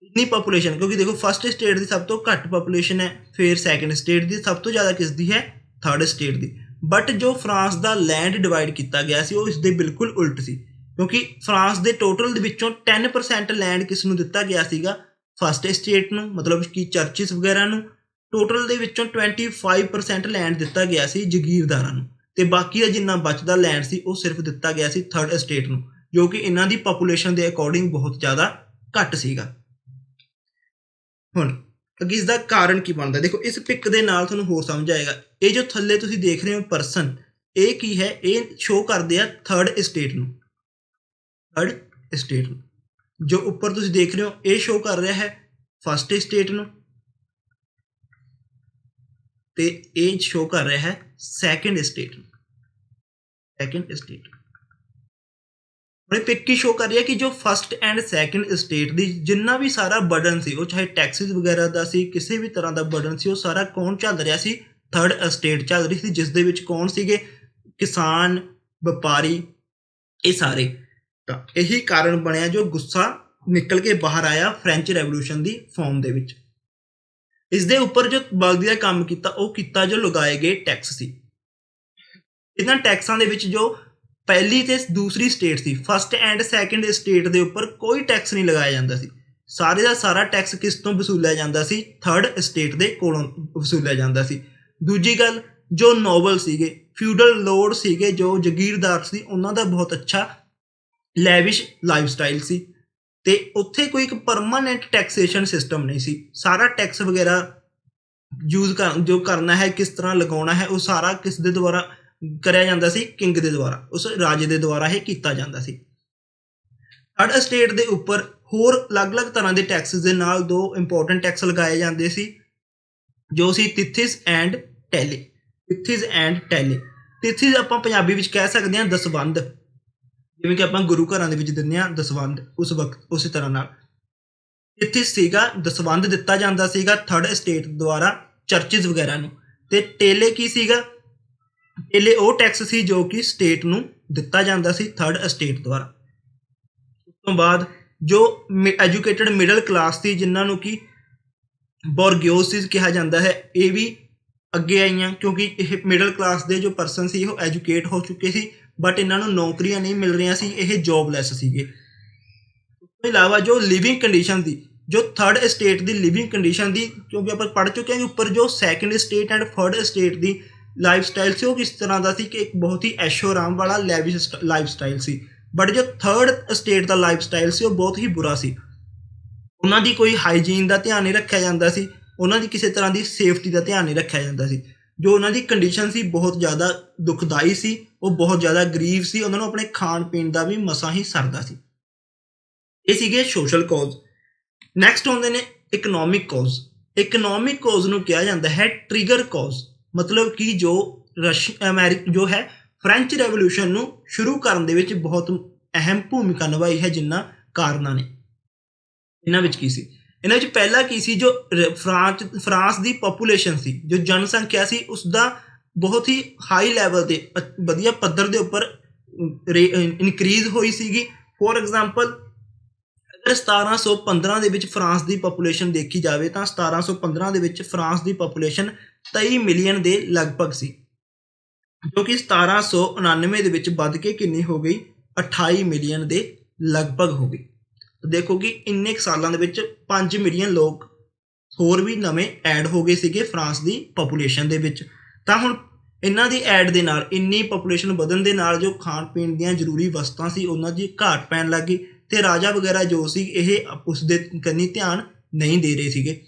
इतनी पॉपूलेशन, क्योंकि देखो फर्स्ट स्टेट की सब तो घट पॉपूलेशन है, फिर सैकेंड स्टेट की सब तो ज़्यादा किसदी है? थर्ड स्टेट की। बट जो फ्रांस का लैंड डिवाइड किया गया सी वो इसके बिल्कुल उल्ट सी, क्योंकि फ्रांस के टोटल विचों 10% लैंड किस नूं दिता गया सीगा? फर्स्ट स्टेट नूं, मतलब कि चर्चिस वगैरह नूं। टोटल दे विचों 25% लैंड दिता गया सी जगीरदारां नूं, ते बाकी दा जिन्ना बचदा लैंड सी वो सिर्फ दिता गया सी थर्ड स्टेट नूं, जो कि इन्हां दी पॉपूलेशन के अकॉर्डिंग बहुत ज़्यादा घट सीगा। हुण अगे इसका कारण की बनता, देखो इस पिक के नाल तुहानूं होर समझ आएगा। ये जो थल्ले तुसीं देख रहे हो परसन, ये की है? ये शो करदे आ थर्ड स्टेट नूं, थर्ड स्टेट नूं। जो उपर तुसीं देख रहे हो ये शो कर रहा है फर्स्ट स्टेट नूं, ते ये शो कर रहा है सैकेंड स्टेट नूं, सैकेंड स्टेट। पिक की शो कर रही है कि जो फर्स्ट एंड सैकेंड स्टेट की जिन्ना भी सारा बर्डन सी, वो चाहे टैक्सिस वगैरह का सी, किसी भी तरह का बर्डन सी, वो सारा कौन झल रहा सी? थर्ड स्टेट झल रही थी, जिस दे विच कौन सीगे? किसान, व्यापारी, ये सारे। तो यही कारण बनया जो गुस्सा निकल के बाहर आया फ्रेंच रेवोल्यूशन की फॉर्म दे विच। इस दे उपर जो बलदी काम किया वो किया जो लगाए गए टैक्स सी। इन्हां टैक्सां दे विच जो पहली ते दूसरी स्टेट सी, फर्स्ट एंड सैकेंड स्टेट के उपर कोई टैक्स नहीं लगाया जाता सी। सारे का सारा टैक्स किस तो वसूलिया जाता सी? थर्ड स्टेट के कोलों वसूलिया जाता सी। दूजी गल, जो नोबल सीगे, फ्यूडल लॉर्ड सीगे, जो जगीरदार सी, उन्हां दा बहुत अच्छा लैविश लाइफ स्टाइल सी, ते उत्थे कोई एक परमानेंट टैक्सेशन सिस्टम नहीं सी। सारा टैक्स वगैरह यूज कर जो करना है, किस तरह लगाना है, वो सारा किस दे द्वारा करिया जांदा सी? किंग दे द्वारा, उस राजे दे द्वारा ही कीता जांदा सी। थर्ड स्टेट दे उपर होर अलग अलग तरह के टैक्सिस दे नाल 2 इंपोर्टेंट टैक्स लगाए जाते सी, जो सी तिथिस एंड टैली। तिथिस एंड टैली, तिथिस आपां पंजाबी विच कह सकते हैं दसवंध, जिवें कि आपां गुरु घरां दे विच दिंदे हां दसवंध, उस वक्त उस तरह नाल तिथिस सीगा, दसवंध दिता जांदा सीगा थर्ड स्टेट द्वारा चर्चिस वगैरह नूं। ते टेले की सीगा? टेले वो टैक्स सी जो कि स्टेट नूं दिता जांदा सी थर्ड स्टेट द्वारा। उस तो बाद जो एजुकेटेड मिडल क्लास थी, जिन्हां नूं कि बोरगियोसिस कहा जाता है, ये भी अगे आईयां, क्योंकि मिडल क्लास के जो परसन सी वो एजुकेट हो चुके सी, बट इन्हां नूं नौकरियां नहीं मिल रही सी, ये जॉबलैस सीगे। ਤੋਂ ਇਲਾਵਾ ਜੋ ਲਿਵਿੰਗ ਕੰਡੀਸ਼ਨ ਦੀ ਜੋ ਥਰਡ ਸਟੇਟ ਦੀ ਲਿਵਿੰਗ ਕੰਡੀਸ਼ਨ ਦੀ, ਕਿਉਂਕਿ ਆਪਾਂ ਪੜ੍ਹ ਚੁੱਕੇ ਹਾਂ ਕਿ ਉੱਪਰ ਜੋ second state and third state the life style ਸੀ ਉਹ ਕਿਸ ਤਰ੍ਹਾਂ ਦਾ ਸੀ ਕਿ ਇੱਕ ਬਹੁਤ ਹੀ ਐਸ਼ੋ ਆਰਾਮ ਵਾਲਾ lavish life style C. But ਜੋ ਥਰਡ ਸਟੇਟ ਦਾ ਲਾਈਫ ਸਟਾਈਲ ਸੀ ਉਹ ਬਹੁਤ ਹੀ ਬੁਰਾ ਸੀ। ਉਹਨਾਂ ਦੀ ਕੋਈ ਹਾਈਜੀਨ ਦਾ ਧਿਆਨ ਨਹੀਂ ਰੱਖਿਆ ਜਾਂਦਾ ਸੀ, ਉਹਨਾਂ ਦੀ ਕਿਸੇ ਤਰ੍ਹਾਂ ਦੀ ਸੇਫਟੀ ਦਾ ਧਿਆਨ ਨਹੀਂ ਰੱਖਿਆ ਜਾਂਦਾ ਸੀ। ਜੋ ਉਹਨਾਂ ਦੀ ਕੰਡੀਸ਼ਨ ਸੀ ਬਹੁਤ ਜ਼ਿਆਦਾ ਦੁਖਦਾਈ ਸੀ, ਉਹ ਬਹੁਤ ਜ਼ਿਆਦਾ ਗਰੀਬ ਸੀ, ਉਹਨਾਂ ਨੂੰ ਆਪਣੇ ਖਾਣ ਪੀਣ ਦਾ ਵੀ ਮਸਾਂ ਹੀ ਸਰਦਾ ਸੀ। ਇਹ ਸੀਗੇ ਸੋਸ਼ਲ ਕਾਜ਼। ਨੈਕਸਟ ਆਉਂਦੇ ਨੇ ਇਕਨੋਮਿਕ ਕਾਜ਼। ਇਕਨੋਮਿਕ ਕਾਜ਼ ਨੂੰ ਕਿਹਾ ਜਾਂਦਾ ਹੈ ਟ੍ਰਿਗਰ ਕਾਜ਼, ਮਤਲਬ ਕਿ ਜੋ ਜੋ ਹੈ ਫ੍ਰੈਂਚ ਰੈਵੋਲੂਸ਼ਨ ਨੂੰ ਸ਼ੁਰੂ ਕਰਨ ਦੇ ਵਿੱਚ ਬਹੁਤ ਅਹਿਮ ਭੂਮਿਕਾ ਨਿਭਾਈ ਹੈ ਜਿਨ੍ਹਾਂ ਕਾਰਨਾਂ ਨੇ। ਇਹਨਾਂ ਵਿੱਚ ਕੀ ਸੀ? ਇਹਨਾਂ ਵਿੱਚ ਪਹਿਲਾ ਕੀ ਸੀ, ਜੋ ਫਰਾਂਸ ਦੀ ਪੋਪੂਲੇਸ਼ਨ ਸੀ, ਜੋ ਜਨਸੰਖਿਆ ਸੀ, ਉਸਦਾ ਬਹੁਤ ਹੀ ਹਾਈ ਲੈਵਲ 'ਤੇ ਵਧੀਆ ਪੱਧਰ ਦੇ ਉੱਪਰ ਇਨਕਰੀਜ਼ ਹੋਈ ਸੀਗੀ। ਫੋਰ ਐਗਜ਼ਾਮਪਲ ਅਗਰ 1715 ਦੇ ਵਿੱਚ ਫਰਾਂਸ ਦੀ ਪੋਪੂਲੇਸ਼ਨ ਦੇਖੀ ਜਾਵੇ ਤਾਂ 1715 ਦੇ ਵਿੱਚ ਫਰਾਂਸ ਦੀ ਪੋਪੂਲੇਸ਼ਨ 23 ਮਿਲੀਅਨ ਦੇ ਲਗਭਗ ਸੀ, ਜੋ ਕਿ 1799 ਦੇ ਵਿੱਚ ਵੱਧ ਕੇ ਕਿੰਨੀ ਹੋ ਗਈ? 28 ਮਿਲੀਅਨ ਦੇ ਲਗਭਗ ਹੋ ਗਈ। ਦੇਖੋ ਕਿ ਇੰਨੇ ਸਾਲਾਂ ਦੇ ਵਿੱਚ 5 ਮਿਲੀਅਨ ਲੋਕ ਹੋਰ ਵੀ ਨਵੇਂ ਐਡ ਹੋ ਗਏ ਸੀਗੇ ਫਰਾਂਸ ਦੀ ਪੋਪੂਲੇਸ਼ਨ ਦੇ ਵਿੱਚ। ਤਾਂ ਹੁਣ ਇਹਨਾਂ ਦੀ ਐਡ ਦੇ ਨਾਲ, ਇੰਨੀ ਪੋਪੂਲੇਸ਼ਨ ਵਧਣ ਦੇ ਨਾਲ ਜੋ ਖਾਣ ਪੀਣ ਦੀਆਂ ਜ਼ਰੂਰੀ ਵਸਤਾਂ ਸੀ ਉਹਨਾਂ ਦੀ ਘਾਟ ਪੈਣ ਲੱਗ ਗਈ, ਤੇ ਰਾਜਾ ਵਗੈਰਾ ਜੋ ਸੀ ਇਹ ਉਸਦੇ ਕੰਨੀ ਧਿਆਨ ਨਹੀਂ ਦੇ ਰਹੇ ਸੀਗੇ।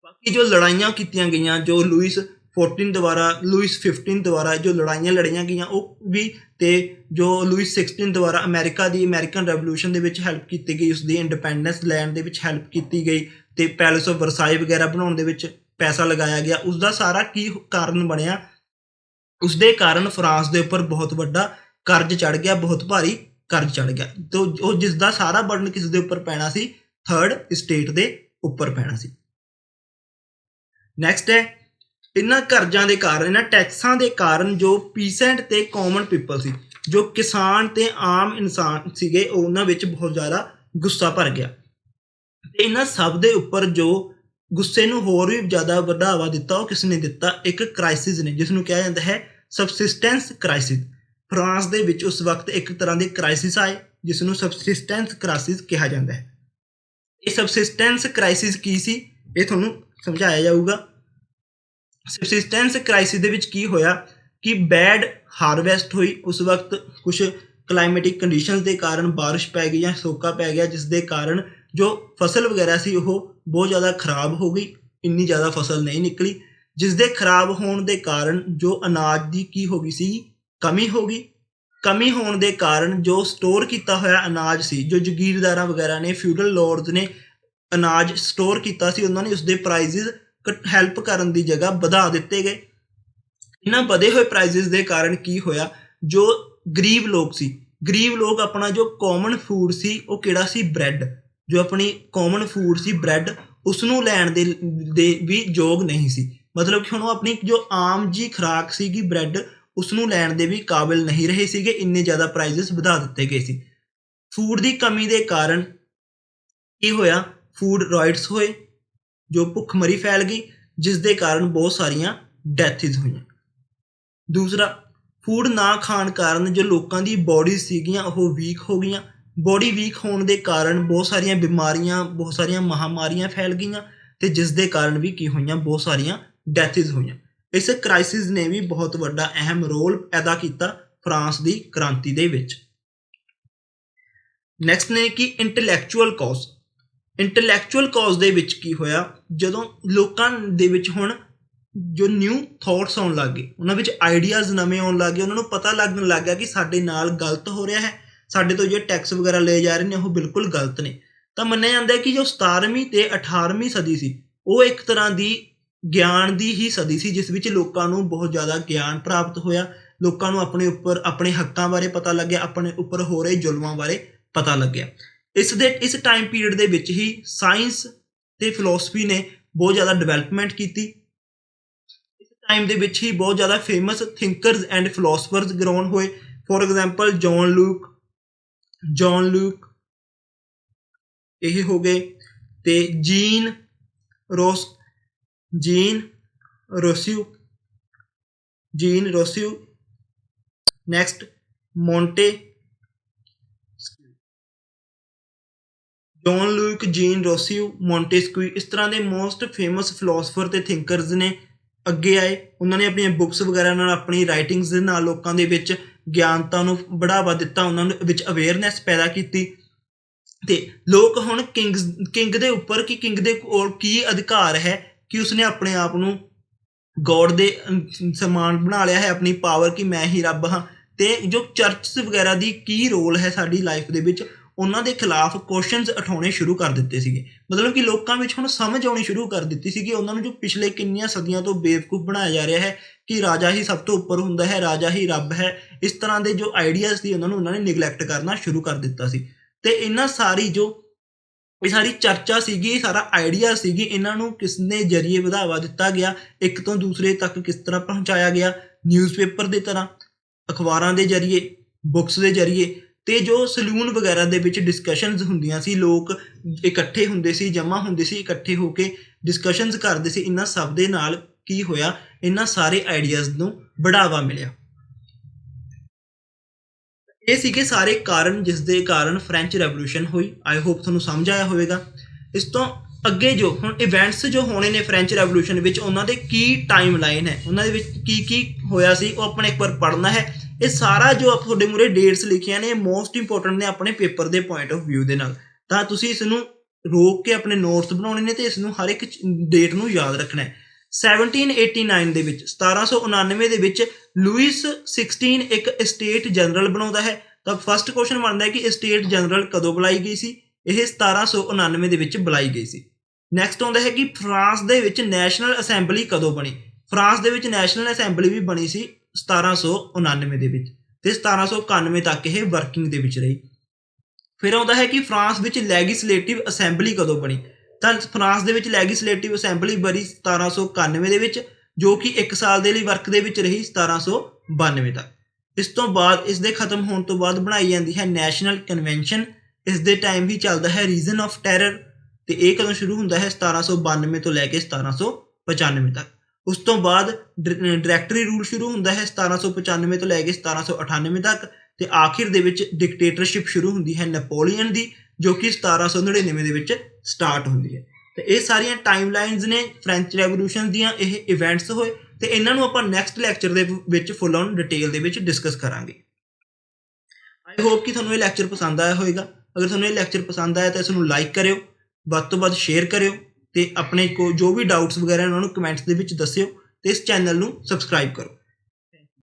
ਬਾਕੀ ਜੋ ਲੜਾਈਆਂ ਕੀਤੀਆਂ ਗਈਆਂ, ਜੋ ਲੂਇਸ 14 ਦੁਆਰਾ, ਲੂਇਸ 15 ਦੁਆਰਾ ਜੋ ਲੜਾਈਆਂ ਲੜੀਆਂ ਗਈਆਂ ਉਹ ਵੀ, ਤੇ ਜੋ ਲੂਇਸ 16 ਦੁਆਰਾ ਅਮਰੀਕਾ ਦੀ ਅਮਰੀਕਨ ਰੈਵੋਲੂਸ਼ਨ ਦੇ ਵਿੱਚ ਹੈਲਪ ਕੀਤੀ ਗਈ, ਉਸਦੀ ਇੰਡੀਪੈਂਡੈਂਸ ਲੈਣ ਦੇ ਵਿੱਚ ਹੈਲਪ ਕੀਤੀ ਗਈ, ਤੇ ਪੈਲੇਸ ਆਫ ਵਰਸਾਈ ਵਗੈਰਾ ਬਣਾਉਣ ਦੇ ਵਿੱਚ ਪੈਸਾ ਲਗਾਇਆ ਗਿਆ। ਉਸਦਾ ਸਾਰਾ ਕੀ ਕਾਰਨ ਬਣਿਆ? ਉਸਦੇ ਕਾਰਨ ਫਰਾਂਸ ਦੇ ਉੱਪਰ ਬਹੁਤ ਵੱਡਾ ਕਰਜ਼ ਚੜ੍ਹ ਗਿਆ, ਬਹੁਤ ਭਾਰੀ ਕਰਜ਼ ਚੜ੍ਹ ਗਿਆ। ਤੇ ਉਹ ਜਿਸ ਦਾ ਸਾਰਾ ਬਰਡਨ ਕਿਸ ਦੇ ਉੱਪਰ ਪੈਣਾ ਸੀ? ਥਰਡ ਸਟੇਟ ਦੇ ਉੱਪਰ ਪੈਣਾ ਸੀ। ਨੈਕਸਟ ਹੈ ਇਹਨਾਂ ਕਰਜ਼ਾਂ ਦੇ ਕਾਰਨ, ਇਹਨਾਂ ਟੈਕਸਾਂ ਦੇ ਕਾਰਨ ਜੋ ਪੀਸੈਂਟ ਤੇ ਕਾਮਨ ਪੀਪਲ ਸੀ, ਜੋ ਕਿਸਾਨ ਤੇ ਆਮ ਇਨਸਾਨ ਸੀਗੇ, ਉਹਨਾਂ ਵਿੱਚ ਬਹੁਤ ਜ਼ਿਆਦਾ ਗੁੱਸਾ ਭਰ ਗਿਆ। ਤੇ ਇਹਨਾਂ ਸਭ ਦੇ ਉੱਪਰ ਜੋ ਗੁੱਸੇ ਨੂੰ ਹੋਰ ਵੀ ਜ਼ਿਆਦਾ ਵਧਾਵਾ ਦਿੱਤਾ ਉਹ ਕਿਸ ਨੇ ਦਿੱਤਾ? ਇੱਕ ਕ੍ਰਾਈਸਿਸ ਨੇ, ਜਿਸ ਨੂੰ ਕਿਹਾ ਜਾਂਦਾ ਹੈ ਸਬਸਿਸਟੈਂਸ ਕ੍ਰਾਈਸਿਸ। ਫਰਾਂਸ ਦੇ ਵਿੱਚ ਉਸ ਵਕਤ ਇੱਕ ਤਰ੍ਹਾਂ ਦੇ ਕ੍ਰਾਈਸਿਸ ਆਏ ਜਿਸ ਨੂੰ ਸਬਸਿਸਟੈਂਸ ਕ੍ਰਾਈਸਿਸ ਕਿਹਾ ਜਾਂਦਾ ਹੈ। ਇਹ ਸਬਸਿਸਟੈਂਸ ਕ੍ਰਾਈਸਿਸ ਕੀ ਸੀ ਇਹ ਤੁਹਾਨੂੰ ਸਮਝਾਇਆ ਜਾਊਗਾ। ਸਬਸਿਸਟੈਂਸ ਕ੍ਰਾਈਸਿਸ ਦੇ ਵਿੱਚ ਕੀ ਹੋਇਆ ਕਿ ਬੈਡ ਹਾਰਵੈਸਟ ਹੋਈ, ਉਸ ਵਕਤ ਕੁਝ ਕਲਾਈਮੇਟਿਕ ਕੰਡੀਸ਼ਨਸ ਦੇ ਕਾਰਨ ਬਾਰਿਸ਼ ਪੈ ਗਈ ਜਾਂ ਸੋਕਾ ਪੈ ਗਿਆ, ਜਿਸ ਦੇ ਕਾਰਨ ਜੋ ਫਸਲ ਵਗੈਰਾ ਸੀ ਉਹ ਬਹੁਤ ਜ਼ਿਆਦਾ ਖਰਾਬ ਹੋ ਗਈ, ਇੰਨੀ ਜ਼ਿਆਦਾ ਫਸਲ ਨਹੀਂ ਨਿਕਲੀ, ਜਿਸ ਦੇ ਖਰਾਬ ਹੋਣ ਦੇ ਕਾਰਨ ਜੋ ਅਨਾਜ ਦੀ ਕੀ ਹੋ ਗਈ ਸੀ? ਕਮੀ ਹੋ ਗਈ। ਕਮੀ ਹੋਣ ਦੇ ਕਾਰਨ ਜੋ ਸਟੋਰ ਕੀਤਾ ਹੋਇਆ ਅਨਾਜ ਸੀ, ਜੋ ਜ਼ਗੀਰਦਾਰਾਂ ਵਗੈਰਾ ਨੇ, ਫਿਊਡਲ ਲੋਰਡਸ ਨੇ ਅਨਾਜ ਸਟੋਰ ਕੀਤਾ ਸੀ, ਉਹਨਾਂ ਨੇ ਉਸਦੇ ਪ੍ਰਾਈਸਿਸ ਹੈਲਪ ਕਰਨ ਦੀ ਜਗ੍ਹਾ ਵਧਾ ਦਿੱਤੇ ਗਏ। ਇਹਨਾਂ ਵਧੇ ਹੋਏ ਪ੍ਰਾਈਸਿਸ ਦੇ ਕਾਰਨ ਕੀ ਹੋਇਆ? ਜੋ ਗਰੀਬ ਲੋਕ ਸੀ, ਗਰੀਬ ਲੋਕ ਆਪਣਾ ਜੋ ਕਾਮਨ ਫੂਡ ਸੀ ਉਹ ਕਿਹੜਾ ਸੀ? ਬ੍ਰੈਡ। ਜੋ ਆਪਣੀ ਕਾਮਨ ਫੂਡ ਸੀ ਬ੍ਰੈਡ, ਉਸ ਨੂੰ ਲੈਣ ਦੇ ਵੀ ਯੋਗ ਨਹੀਂ ਸੀ। ਮਤਲਬ ਕਿ ਹੁਣ ਉਹ ਆਪਣੀ ਜੋ ਆਮ ਜੀ ਖੁਰਾਕ ਸੀਗੀ ਬ੍ਰੈਡ, ਉਸ ਨੂੰ ਲੈਣ ਦੇ ਵੀ ਕਾਬਿਲ ਨਹੀਂ ਰਹੇ ਸੀਗੇ, ਇੰਨੇ ਜ਼ਿਆਦਾ ਪ੍ਰਾਈਸਿਸ ਵਧਾ ਦਿੱਤੇ ਗਏ ਸੀ। ਫੂਡ ਦੀ ਕਮੀ ਦੇ ਕਾਰਨ ਕੀ ਹੋਇਆ? ਫੂਡ ਰਾਇਟਸ ਹੋਏ, ਜੋ ਭੁੱਖਮਰੀ ਫੈਲ ਗਈ, ਜਿਸ ਦੇ ਕਾਰਨ ਬਹੁਤ ਸਾਰੀਆਂ ਡੈਥਸ ਹੋਈਆਂ। ਦੂਸਰਾ, ਫੂਡ ਨਾ ਖਾਣ ਕਾਰਨ ਜੋ ਲੋਕਾਂ ਦੀ ਬੋਡੀ ਸੀਗੀਆਂ ਉਹ ਵੀਕ ਹੋ ਗਈਆਂ। ਬੋਡੀ ਵੀਕ ਹੋਣ ਦੇ ਕਾਰਨ ਬਹੁਤ ਸਾਰੀਆਂ ਬਿਮਾਰੀਆਂ, ਬਹੁਤ ਸਾਰੀਆਂ ਮਹਾਮਾਰੀਆਂ ਫੈਲ ਗਈਆਂ, ਤੇ ਜਿਸ ਦੇ ਕਾਰਨ ਵੀ ਕੀ ਹੋਈਆਂ? ਬਹੁਤ ਸਾਰੀਆਂ ਡੈਥਸ ਹੋਈਆਂ। ਇਸ ਕ੍ਰਾਈਸਿਸ ਨੇ ਵੀ ਬਹੁਤ ਵੱਡਾ ਅਹਿਮ ਰੋਲ ਅਦਾ ਕੀਤਾ ਫਰਾਂਸ ਦੀ ਕ੍ਰਾਂਤੀ ਦੇ ਵਿੱਚ। ਨੈਕਸਟ ਨੇ ਕਿ ਇੰਟੈਲੈਕਚੁਅਲ ਕਾਜ਼। ਇੰਟੈਲੈਕਚੁਅਲ ਕਾਜ਼ ਦੇ ਵਿੱਚ ਕੀ ਹੋਇਆ? ਜਦੋਂ ਲੋਕਾਂ ਦੇ ਵਿੱਚ ਹੁਣ ਜੋ ਨਿਊ ਥੋਟਸ ਆਉਣ ਲੱਗ ਗਏ, ਉਹਨਾਂ ਵਿੱਚ ਆਈਡੀਆਜ਼ ਨਵੇਂ ਆਉਣ ਲੱਗ ਗਏ, ਉਹਨਾਂ ਨੂੰ ਪਤਾ ਲੱਗਣ ਲੱਗ ਗਿਆ ਕਿ ਸਾਡੇ ਨਾਲ ਗਲਤ ਹੋ ਰਿਹਾ ਹੈ, ਸਾਡੇ ਤੋਂ ਜੇ ਟੈਕਸ ਵਗੈਰਾ ਲਏ ਜਾ ਰਹੇ ਨੇ ਉਹ ਬਿਲਕੁਲ ਗਲਤ ਨੇ। ਤਾਂ ਮੰਨਿਆ ਜਾਂਦਾ ਹੈ ਕਿ ਜੋ 17ਵੀਂ ਤੇ 18ਵੀਂ ਸਦੀ ਸੀ ਉਹ ਇੱਕ ਤਰ੍ਹਾਂ ਦੀ ਗਿਆਨ ਦੀ ਹੀ ਸਦੀ ਸੀ, ਜਿਸ ਵਿੱਚ ਲੋਕਾਂ ਨੂੰ ਬਹੁਤ ਜ਼ਿਆਦਾ ਗਿਆਨ ਪ੍ਰਾਪਤ ਹੋਇਆ, ਲੋਕਾਂ ਨੂੰ ਆਪਣੇ ਉੱਪਰ, ਆਪਣੇ ਹੱਕਾਂ ਬਾਰੇ ਪਤਾ ਲੱਗਿਆ, ਆਪਣੇ ਉੱਪਰ ਹੋ ਰਹੇ ਜ਼ੁਲਮਾਂ ਬਾਰੇ ਪਤਾ ਲੱਗਿਆ। ਇਸ ਟਾਈਮ ਪੀਰੀਅਡ ਦੇ ਵਿੱਚ ਹੀ ਸਾਇੰਸ ਤੇ ਫਿਲੋਸਫੀ ਨੇ ਬਹੁਤ ਜ਼ਿਆਦਾ ਡਿਵੈਲਪਮੈਂਟ ਕੀਤੀ। ਇਸ ਟਾਈਮ ਦੇ ਵਿੱਚ ਹੀ ਬਹੁਤ ਜ਼ਿਆਦਾ famous thinkers and philosophers ground ਹੋਏ। ਫੋਰ ਐਗਜ਼ਾਮਪਲ ਜੌਨ ਲੂਕ ਇਹ ਹੋ ਗਏ, ਤੇ Jean Rousseau, next John Locke, Jean Rousseau, Montesquieu, ਇਸ ਤਰ੍ਹਾਂ ਦੇ ਮੋਸਟ ਫੇਮਸ ਫਿਲੋਸਫਰ ਤੇ ਥਿੰਕਰਸ ਨੇ ਅੱਗੇ ਆਏ। ਉਹਨਾਂ ਨੇ ਆਪਣੀਆਂ ਬੁੱਕਸ ਵਗੈਰਾ ਨਾਲ, ਆਪਣੀ ਰਾਈਟਿੰਗਸ ਦੇ ਨਾਲ ਲੋਕਾਂ ਦੇ ਵਿੱਚ ਗਿਆਨਤਾ ਨੂੰ ਬੜਾਵਾ ਦਿੱਤਾ, ਉਹਨਾਂ ਨੂੰ ਵਿੱਚ ਅਵੇਅਰਨੈਸ ਪੈਦਾ ਕੀਤੀ। ਤੇ ਲੋਕ ਹੁਣ ਕਿੰਗ ਦੇ ਉੱਪਰ ਕਿ ਕਿੰਗ ਦੇ ਕੋਲ ਕੀ ਅਧਿਕਾਰ ਹੈ ਕਿ ਉਸਨੇ ਆਪਣੇ ਆਪ ਨੂੰ ਗੋਡ ਦੇ ਸਮਾਨ ਬਣਾ ਲਿਆ ਹੈ, ਆਪਣੀ ਪਾਵਰ ਕਿ ਮੈਂ ਹੀ ਰੱਬ ਹਾਂ। ਤੇ ਜੋ ਚਰਚਸ ਵਗੈਰਾ ਦੀ ਕੀ ਰੋਲ ਹੈ ਸਾਡੀ ਲਾਈਫ ਦੇ ਵਿੱਚ, ਉਹਨਾਂ ਦੇ ਖਿਲਾਫ ਕੁਐਸਚਨਸ ਉਠਾਉਣੇ ਸ਼ੁਰੂ ਕਰ ਦਿੱਤੇ ਸੀਗੇ। ਮਤਲਬ ਕਿ ਲੋਕਾਂ ਵਿੱਚ ਹੁਣ ਸਮਝ ਆਉਣੀ ਸ਼ੁਰੂ ਕਰ ਦਿੱਤੀ ਸੀ ਕਿ ਉਹਨਾਂ ਨੂੰ ਜੋ ਪਿਛਲੇ ਕਿੰਨੀਆਂ ਸਦੀਆਂ ਤੋਂ ਬੇਵਕੂਫ ਬਣਾਇਆ ਜਾ ਰਿਹਾ ਹੈ ਕਿ ਰਾਜਾ ਹੀ ਸਭ ਤੋਂ ਉੱਪਰ ਹੁੰਦਾ ਹੈ, ਰਾਜਾ ਹੀ ਰੱਬ ਹੈ, ਇਸ ਤਰ੍ਹਾਂ ਦੇ ਜੋ ਆਈਡੀਆਜ਼ ਸੀ ਉਹਨਾਂ ਨੇ ਨਿਗਲੈਕਟ ਕਰਨਾ ਸ਼ੁਰੂ ਕਰ ਦਿੱਤਾ ਸੀ। ਤੇ ਇਹ ਸਾਰੀ ਚਰਚਾ ਸੀਗੀ, ਇਹ ਸਾਰਾ ਆਈਡੀਆ ਸੀਗੀ, ਇਹਨਾਂ ਨੂੰ ਕਿਸ ਦੇ ਜ਼ਰੀਏ ਵਧਾਵਾ ਦਿੱਤਾ ਗਿਆ, ਇੱਕ ਤੋਂ ਦੂਸਰੇ ਤੱਕ ਕਿਸ ਤਰ੍ਹਾਂ ਪਹੁੰਚਾਇਆ ਗਿਆ, ਨਿਊਜ਼ਪੇਪਰ ਦੀ ਤਰ੍ਹਾਂ, ਅਖਬਾਰਾਂ ਦੇ ਜ਼ਰੀਏ, ਬੁੱਕਸ ਦੇ ਜ਼ਰੀਏ। ਤੇ ਜੋ ਸਲੂਨ ਵਗੈਰਾ ਦੇ ਵਿੱਚ ਡਿਸਕਸ਼ਨਸ ਹੁੰਦੀਆਂ ਸੀ, ਲੋਕ ਇਕੱਠੇ ਹੁੰਦੇ ਸੀ, ਜਮ੍ਹਾਂ ਹੁੰਦੇ ਸੀ, ਇਕੱਠੇ ਹੋ ਕੇ ਡਿਸਕਸ਼ਨਸ ਕਰਦੇ ਸੀ। ਇਹਨਾਂ ਸਭ ਦੇ ਨਾਲ ਕੀ ਹੋਇਆ, ਇਹਨਾਂ ਸਾਰੇ ਆਈਡੀਆਜ਼ ਨੂੰ ਬੜਾਵਾ ਮਿਲਿਆ। ਇਹ ਸੀਗੇ ਸਾਰੇ ਕਾਰਨ ਜਿਸ ਦੇ ਕਾਰਨ ਫ੍ਰੈਂਚ ਰੈਵੋਲੂਸ਼ਨ ਹੋਈ। ਆਈ ਹੋਪ ਤੁਹਾਨੂੰ ਸਮਝ ਆਇਆ ਹੋਵੇਗਾ। ਇਸ ਤੋਂ ਅੱਗੇ ਜੋ ਹੁਣ ਇਵੈਂਟਸ ਜੋ ਹੋਣੇ ਨੇ ਫ੍ਰੈਂਚ ਰੈਵੋਲੂਸ਼ਨ ਵਿੱਚ, ਉਹਨਾਂ ਦੇ ਕੀ ਟਾਈਮ ਲਾਈਨ ਹੈ, ਉਹਨਾਂ ਦੇ ਵਿੱਚ ਕੀ ਕੀ ਹੋਇਆ ਸੀ, ਉਹ ਆਪਾਂ ਇੱਕ ਵਾਰ ਪੜ੍ਹਨਾ ਹੈ। ਇਹ ਸਾਰਾ ਜੋ ਆਪ ਤੁਹਾਡੇ ਮੂਹਰੇ ਡੇਟਸ ਲਿਖੀਆਂ ਨੇ, ਇਹ ਮੋਸਟ ਇੰਪੋਰਟੈਂਟ ਨੇ ਆਪਣੇ ਪੇਪਰ ਦੇ ਪੁਆਇੰਟ ਆਫ ਵਿਊ ਦੇ ਨਾਲ। ਤਾਂ ਤੁਸੀਂ ਇਸ ਨੂੰ ਰੋਕ ਕੇ ਆਪਣੇ ਨੋਟਸ ਬਣਾਉਣੇ ਨੇ ਤੇ ਇਸ ਨੂੰ ਹਰ ਇੱਕ ਡੇਟ ਨੂੰ ਯਾਦ ਰੱਖਣਾ ਹੈ। 1789 ਦੇ ਵਿੱਚ 1799 ਦੇ ਵਿੱਚ ਲੂਇਸ 16 ਇੱਕ ਸਟੇਟ ਜਨਰਲ ਬਣਾਉਂਦਾ ਹੈ। ਤਾਂ ਫਸਟ ਕੁਐਸਚਨ ਬਣਦਾ ਹੈ ਕਿ ਸਟੇਟ ਜਨਰਲ ਕਦੋਂ ਬੁਲਾਈ ਗਈ ਸੀ? ਇਹ 1799 ਦੇ ਵਿੱਚ ਬੁਲਾਈ ਗਈ ਸੀ। ਨੈਕਸਟ ਆਉਂਦਾ ਹੈ ਕਿ ਫਰਾਂਸ ਦੇ ਵਿੱਚ ਨੈਸ਼ਨਲ ਅਸੈਂਬਲੀ ਕਦੋਂ ਬਣੀ? ਫਰਾਂਸ ਦੇ ਵਿੱਚ ਨੈਸ਼ਨਲ ਅਸੈਂਬਲੀ ਵੀ ਬਣੀ ਸੀ 1799 ਦੇ ਵਿੱਚ ਤੇ 1791 ਤੱਕ ਇਹ ਵਰਕਿੰਗ ਦੇ ਵਿੱਚ ਰਹੀ। ਫਿਰ ਆਉਂਦਾ ਹੈ ਕਿ ਫਰਾਂਸ ਵਿੱਚ ਲੈਜਿਸਲੇਟਿਵ ਅਸੈਂਬਲੀ ਕਦੋਂ ਬਣੀ? ਤਾਂ ਫਰਾਂਸ ਦੇ ਵਿੱਚ ਲੈਜਿਸਲੇਟਿਵ ਅਸੈਂਬਲੀ ਬਣੀ 1791 ਦੇ ਵਿੱਚ, ਜੋ ਕਿ 1 ਸਾਲ ਦੇ ਲਈ ਵਰਕ ਦੇ ਵਿੱਚ ਰਹੀ 1792 ਤੱਕ। ਇਸ ਤੋਂ ਬਾਅਦ, ਇਸ ਦੇ ਖਤਮ ਹੋਣ ਤੋਂ ਬਾਅਦ ਬਣਾਈ ਜਾਂਦੀ ਹੈ ਨੈਸ਼ਨਲ ਕਨਵੈਨਸ਼ਨ। ਇਸ ਦੇ ਟਾਈਮ ਵੀ ਚੱਲਦਾ ਹੈ ਰੀਜ਼ਨ ਆਫ ਟੈਰਰ। ਤੇ ਇਹ ਕਦੋਂ ਸ਼ੁਰੂ ਹੁੰਦਾ ਹੈ? 1792 ਤੋਂ ਲੈ ਕੇ 1795 ਤੱਕ। ਉਸ ਤੋਂ ਬਾਅਦ ਡਾਇਰੈਕਟਰੀ ਰੂਲ ਸ਼ੁਰੂ ਹੁੰਦਾ ਹੈ 1795 ਤੋਂ ਲੈ ਕੇ 1798 ਤੱਕ। ਤੇ ਆਖਿਰ ਦੇ ਵਿੱਚ ਡਿਕਟੇਟਰਸ਼ਿਪ ਸ਼ੁਰੂ ਹੁੰਦੀ ਹੈ ਨੈਪੋਲੀਅਨ ਦੀ, ਜੋ ਕਿ 1799 ਦੇ ਵਿੱਚ ਸਟਾਰਟ ਹੁੰਦੀ ਹੈ। ਤੇ ਇਹ ਸਾਰੀਆਂ ਟਾਈਮ ਲਾਈਨਸ ਨੇ ਫ੍ਰੈਂਚ ਰੈਵੋਲੂਸ਼ਨ ਦੀਆਂ, ਇਹ ਇਵੈਂਟਸ ਹੋਏ ਤੇ ਇਹਨਾਂ ਨੂੰ ਆਪਾਂ ਨੈਕਸਟ ਲੈਕਚਰ ਦੇ ਵਿੱਚ ਫੁੱਲ ਔਨ ਡਿਟੇਲ ਦੇ ਵਿੱਚ ਡਿਸਕਸ ਕਰਾਂਗੇ। ਆਈ ਹੋਪ ਕਿ ਤੁਹਾਨੂੰ ਇਹ ਲੈਕਚਰ ਪਸੰਦ ਆਇਆ ਹੋਵੇਗਾ। ਅਗਰ ਤੁਹਾਨੂੰ ਇਹ ਲੈਕਚਰ ਪਸੰਦ ਆਇਆ ਤਾਂ ਇਸ ਨੂੰ ਲਾਈਕ ਕਰਿਓ, ਵੱਧ ਤੋਂ ਵੱਧ ਸ਼ੇਅਰ ਕਰਿਓ ਤੇ ਆਪਣੇ ਜੋ ਵੀ ਡਾਊਟਸ ਵਗੈਰਾ ਉਹਨਾਂ ਨੂੰ ਕਮੈਂਟਸ ਦੇ ਵਿੱਚ ਦੱਸਿਓ ਤੇ ਇਸ ਚੈਨਲ ਨੂੰ ਸਬਸਕ੍ਰਾਈਬ ਕਰੋ।